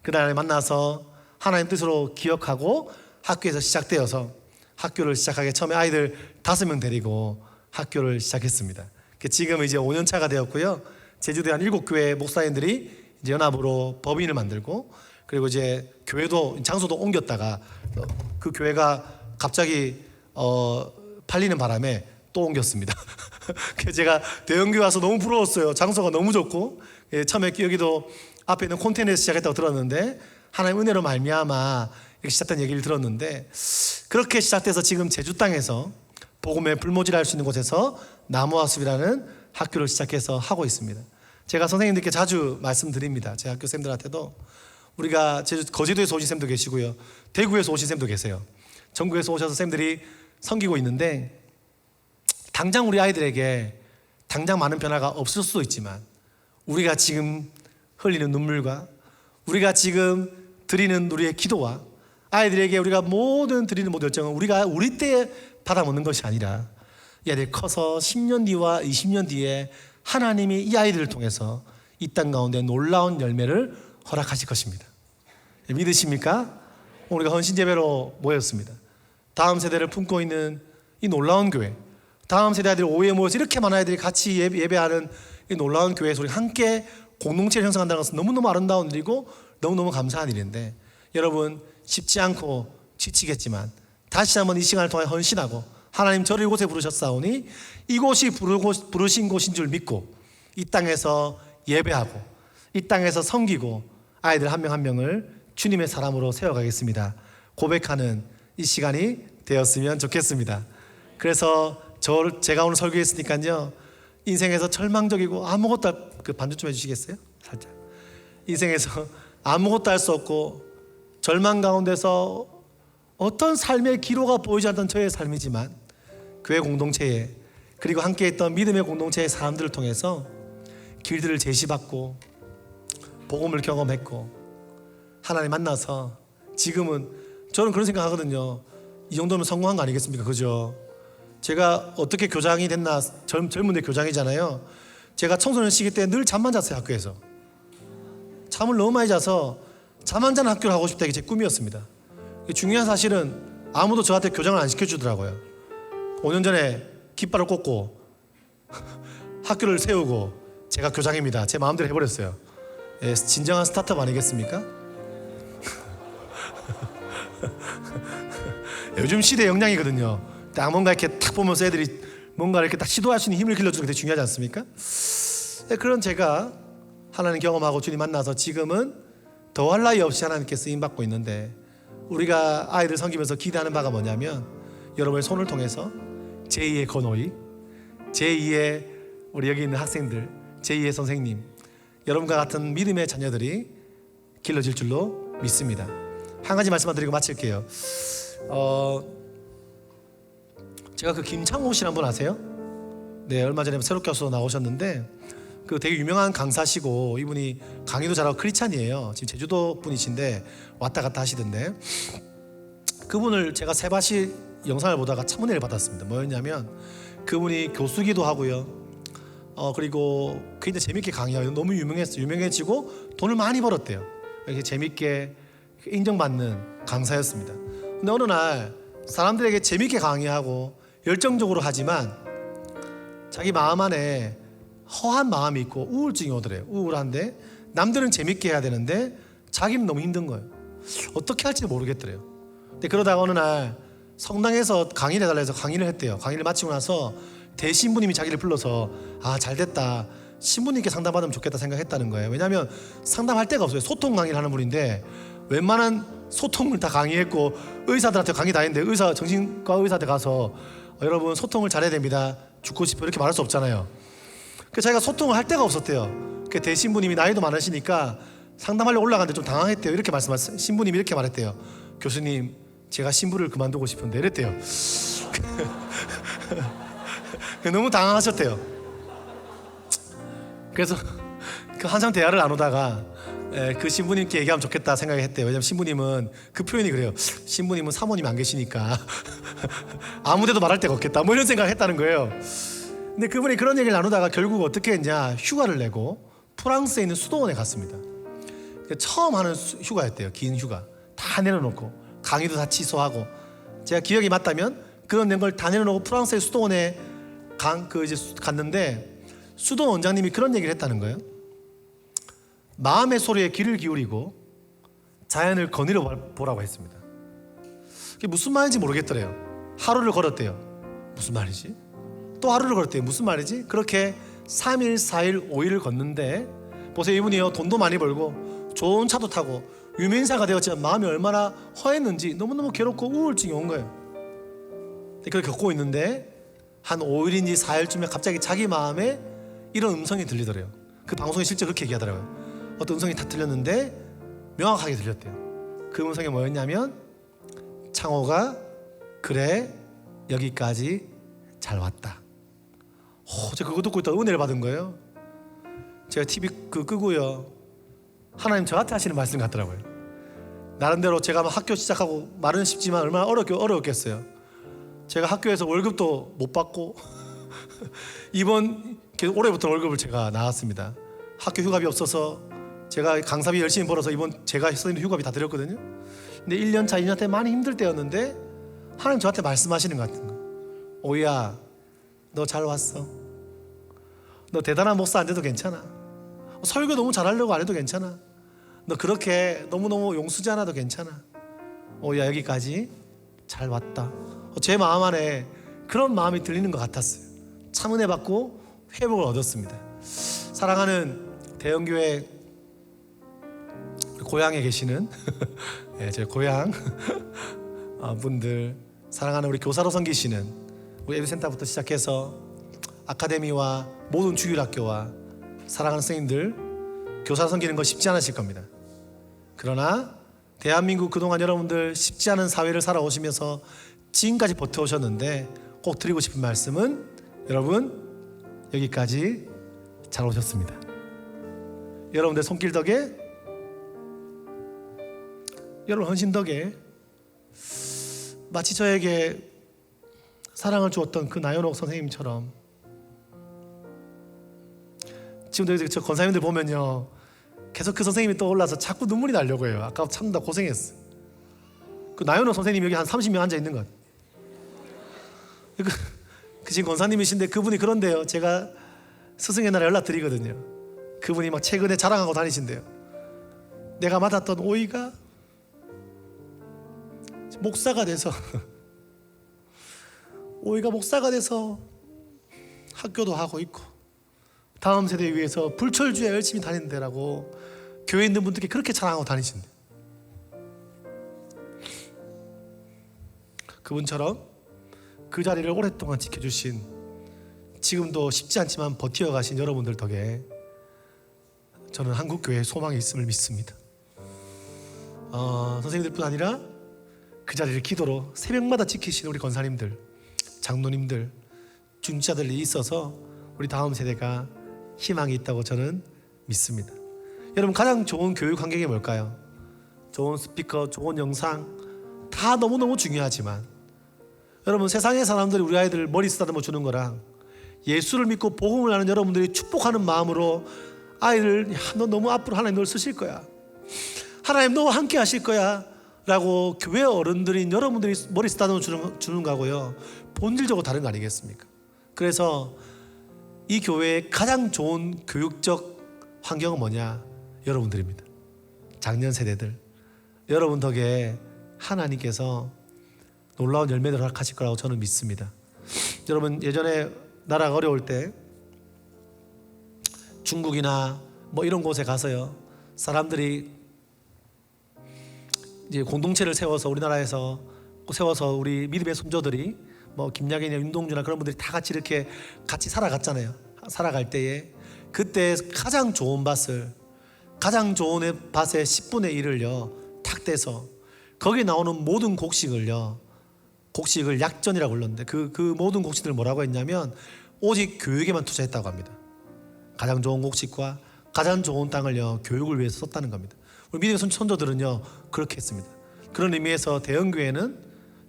그날에 만나서 하나님 뜻으로 기억하고 학교에서 시작되어서 학교를 시작하게 처음에 아이들 5명 데리고 학교를 시작했습니다. 지금 이제 5년 차가 되었고요. 제주도에 한 7교회 목사님들이 이제 연합으로 법인을 만들고 그리고 이제 교회도 장소도 옮겼다가 그 교회가 갑자기 팔리는 바람에 또 옮겼습니다. 그래서 제가 대형교회 와서 너무 부러웠어요. 장소가 너무 좋고 처음에 여기도 앞에 있는 콘테이너에서 시작했다고 들었는데 하나님 은혜로 말미암아 이렇게 시작된 얘기를 들었는데 그렇게 시작돼서 지금 제주 땅에서 복음의 불모지를 할 수 있는 곳에서 나무와 숲이라는 학교를 시작해서 하고 있습니다. 제가 선생님들께 자주 말씀드립니다. 제 학교 쌤들한테도 우리가 거제도에서 오신 쌤도 계시고요. 대구에서 오신 쌤도 계세요. 전국에서 오셔서 쌤들이 섬기고 있는데 당장 우리 아이들에게 당장 많은 변화가 없을 수도 있지만 우리가 지금 흘리는 눈물과 우리가 지금 드리는 우리의 기도와 아이들에게 우리가 모든 드리는 모든 열정은 우리가 우리 때에 받아먹는 것이 아니라 이 아이들이 커서 10년 뒤와 20년 뒤에 하나님이 이 아이들을 통해서 이 땅 가운데 놀라운 열매를 허락하실 것입니다. 믿으십니까? 우리가 헌신예배로 모였습니다. 다음 세대를 품고 있는 이 놀라운 교회, 다음 세대 아이들이 오후에 모여서 이렇게 많은 아이들이 같이 예배하는 이 놀라운 교회에서 우리 함께 공동체를 형성한다는 것은 너무너무 아름다운 일이고 너무너무 감사한 일인데, 여러분 쉽지 않고 지치겠지만 다시 한번 이 시간을 통해 헌신하고 하나님 저를 이곳에 부르셨사오니 이곳이 부르신 곳인 줄 믿고 이 땅에서 예배하고 이 땅에서 섬기고 아이들 한 명 한 명을 주님의 사람으로 세워가겠습니다. 고백하는 이 시간이 되었으면 좋겠습니다. 그래서 제가 오늘 설교했으니까요, 인생에서 절망적이고 아무것도 그 반주 좀 해주시겠어요? 살짝. 인생에서 아무것도 할 수 없고 절망 가운데서 어떤 삶의 기로가 보이지 않던 저의 삶이지만 교회 공동체에, 그리고 함께했던 믿음의 공동체의 사람들을 통해서 길들을 제시받고 복음을 경험했고 하나님 만나서 지금은 저는 그런 생각하거든요. 이 정도면 성공한 거 아니겠습니까? 그죠? 제가 어떻게 교장이 됐나, 젊은데 교장이잖아요. 제가 청소년 시기 때 늘 잠만 잤어요. 학교에서 잠을 너무 많이 자서 잠 안 자는 학교를 하고 싶다, 이게 제 꿈이었습니다. 중요한 사실은 아무도 저한테 교장을 안 시켜주더라고요. 5년 전에 깃발을 꽂고 학교를 세우고 제가 교장입니다, 제 마음대로 해버렸어요. 예, 진정한 스타트업 아니겠습니까? 요즘 시대 역량이거든요. 딱 뭔가 이렇게 탁 보면서 애들이 뭔가 이렇게 딱 시도할 수 있는 힘을 길러주는 게 되게 중요하지 않습니까? 네, 그런 제가 하나님 경험하고 주님 만나서 지금은 더할 나위 없이 하나님께 쓰임받고 있는데, 우리가 아이들 섬기면서 기대하는 바가 뭐냐면 여러분의 손을 통해서 제2의 건호이, 제2의 우리 여기 있는 학생들, 제2의 선생님, 여러분과 같은 믿음의 자녀들이 길러질 줄로 믿습니다. 한 가지 말씀만 드리고 마칠게요. 제가 그 김창호 씨란 분 아세요? 네, 얼마 전에 새롭게 교수 나오셨는데 그 되게 유명한 강사시고 이분이 강의도 잘하고 크리스찬이에요. 지금 제주도 분이신데 왔다 갔다 하시던데, 그분을 제가 세바시 영상을 보다가 참 은혜를 받았습니다. 뭐였냐면 그분이 교수기도 하고요, 그리고 굉장히 재밌게 강의하고 너무 유명해지고 돈을 많이 벌었대요. 이렇게 재밌게 인정받는 강사였습니다. 근데 어느 날 사람들에게 재밌게 강의하고 열정적으로 하지만 자기 마음 안에 허한 마음이 있고 우울증이 오더래요. 우울한데 남들은 재밌게 해야 되는데 자기는 너무 힘든 거예요. 어떻게 할지 모르겠더래요. 근데 그러다가 어느 날 성당에서 강의를 해달라 해서 강의를 했대요. 강의를 마치고 나서 대신부님이 자기를 불러서 잘됐다, 신부님께 상담받으면 좋겠다 생각했다는 거예요. 왜냐하면 상담할 데가 없어요. 소통 강의를 하는 분인데 웬만한 소통을 다 강의했고 의사들한테 강의 다 했는데 정신과 의사한테 가서 여러분 소통을 잘해야 됩니다, 죽고 싶어, 이렇게 말할 수 없잖아요. 그래서 자기가 소통을 할 데가 없었대요. 그 대신부님이 나이도 많으시니까 상담하려고 올라갔는데 좀 당황했대요. 이렇게 말씀하셨어요. 신부님이 이렇게 말했대요. 교수님, 제가 신부를 그만두고 싶은데, 이랬대요. 너무 당황하셨대요. 그래서 그 한참 대화를 나누다가 그 신부님께 얘기하면 좋겠다 생각했대요. 왜냐면 신부님은 그 표현이 그래요. 신부님은 사모님이 안 계시니까 아무데도 말할 데가 없겠다, 뭐 이런 생각을 했다는 거예요. 근데 그분이 그런 얘기를 나누다가 결국 어떻게 했냐, 휴가를 내고 프랑스에 있는 수도원에 갔습니다. 처음 하는 휴가였대요. 긴 휴가 다 내려놓고 강의도 다 취소하고, 제가 기억이 맞다면 그런 걸 다 내려놓고 프랑스의 수도원에 이제 갔는데 수도원 원장님이 그런 얘기를 했다는 거예요. 마음의 소리에 귀를 기울이고 자연을 거닐어 보라고 했습니다. 그게 무슨 말인지 모르겠더래요. 하루를 걸었대요. 무슨 말이지? 또 하루를 걸었대요. 무슨 말이지? 그렇게 3일, 4일, 5일을 걷는데 보세요. 이분이요, 돈도 많이 벌고 좋은 차도 타고 유명인사가 되었지만 마음이 얼마나 허했는지 너무너무 괴롭고 우울증이 온 거예요. 그걸 겪고 있는데 한 5일인지 4일쯤에 갑자기 자기 마음에 이런 음성이 들리더래요. 그 방송에 실제 그렇게 얘기하더라고요. 어떤 음성이 다 들렸는데 명확하게 들렸대요. 그 음성이 뭐였냐면, 창호가 그래 여기까지 잘 왔다. 제가 그거 듣고 있다가 은혜를 받은 거예요. 제가 TV 끄고요, 하나님 저한테 하시는 말씀 같더라고요. 나름대로 제가 막 학교 시작하고 말은 쉽지만 얼마나 어렵겠어요. 제가 학교에서 월급도 못 받고 이번 올해부터 월급을 제가 나왔습니다. 학교 휴가비 없어서 제가 강사비 열심히 벌어서 이번 제가 선생님 휴가비 다 드렸거든요. 근데 1년 차, 2년 때 많이 힘들 때였는데 하나님 저한테 말씀하시는 것 같은 거. 오이야, 너 잘 왔어. 너 대단한 목사 안 돼도 괜찮아. 설교 너무 잘하려고 안 해도 괜찮아. 너 그렇게 너무너무 용수지 않아도 괜찮아. 오이야, 여기까지 잘 왔다. 제 마음 안에 그런 마음이 들리는 것 같았어요. 참 은혜 받고 회복을 얻었습니다. 사랑하는 대형교회 고향에 계시는 네, 제 고향 분들, 사랑하는 우리 교사로 섬기시는 우리 에비센터부터 시작해서 아카데미와 모든 주일학교와 사랑하는 선생님들, 교사로 섬기는 거 쉽지 않으실 겁니다. 그러나 대한민국 그동안 여러분들 쉽지 않은 사회를 살아오시면서 지금까지 버텨오셨는데 꼭 드리고 싶은 말씀은 여러분 여기까지 잘 오셨습니다. 여러분들 손길 덕에, 여러분 헌신 덕에 마치 저에게 사랑을 주었던 그 나연옥 선생님처럼 지금도 저 권사님들 보면요 계속 그 선생님이 떠올라서 자꾸 눈물이 나려고 해요. 아까 참 다 고생했어. 그 나연옥 선생님 여기 한 30명 앉아 있는 것 같아요. 그 지금 권사님이신데 그분이 그런데요, 제가 스승의 날에 연락드리거든요. 그분이 막 최근에 자랑하고 다니신대요. 내가 맡았던 오이가 목사가 돼서 오이가 목사가 돼서 학교도 하고 있고 다음 세대 위해서 불철주야 열심히 다닌다라고 교회 있는 분들께 그렇게 자랑하고 다니신대. 그분처럼 그 자리를 오랫동안 지켜주신, 지금도 쉽지 않지만 버티어가신 여러분들 덕에 저는 한국교회에 소망이 있음을 믿습니다. 선생님들뿐 아니라 그 자리를 기도로 새벽마다 지키시는 우리 권사님들, 장로님들, 중지자들이 있어서 우리 다음 세대가 희망이 있다고 저는 믿습니다. 여러분, 가장 좋은 교육 환경이 뭘까요? 좋은 스피커, 좋은 영상 다 너무너무 중요하지만 여러분, 세상의 사람들이 우리 아이들 머리 쓰다듬어 주는 거랑 예수를 믿고 복음을 아는 여러분들이 축복하는 마음으로 아이를, 너 너무 앞으로 하나님 널 쓰실 거야, 하나님 너와 함께 하실 거야 라고 교회 어른들인 여러분들이 머리 쓰다듬어 주는 거하고요 본질적으로 다른 거 아니겠습니까? 그래서 이 교회의 가장 좋은 교육적 환경은 뭐냐? 여러분들입니다. 작년 세대들, 여러분 덕에 하나님께서 놀라운 열매를 허락하실 거라고 저는 믿습니다. 여러분, 예전에 나라가 어려울 때 중국이나 뭐 이런 곳에 가서요 사람들이 이제 공동체를 세워서 우리나라에서 세워서 우리 믿음의 손조들이 뭐 김약이나 윤동주나 그런 분들이 다 같이 이렇게 같이 살아갔잖아요. 살아갈 때에 그때 가장 좋은 밭을, 가장 좋은 밭의 10분의 1을요 탁 떼서 거기에 나오는 모든 곡식을요, 곡식을 약전이라고 불렀는데 그 모든 곡식들을 뭐라고 했냐면 오직 교육에만 투자했다고 합니다. 가장 좋은 곡식과 가장 좋은 땅을요 교육을 위해서 썼다는 겁니다. 우리 믿음의 손조들은요 그렇게 했습니다. 그런 의미에서 대형교회는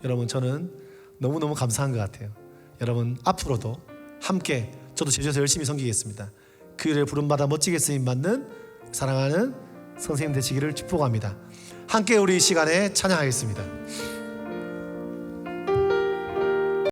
여러분 저는 너무너무 감사한 것 같아요. 여러분 앞으로도 함께 저도 제주에서 열심히 섬기겠습니다. 그 일에 부름받아 멋지게 쓰임받는 사랑하는 선생님 되시기를 축복합니다. 함께 우리 이 시간에 찬양하겠습니다.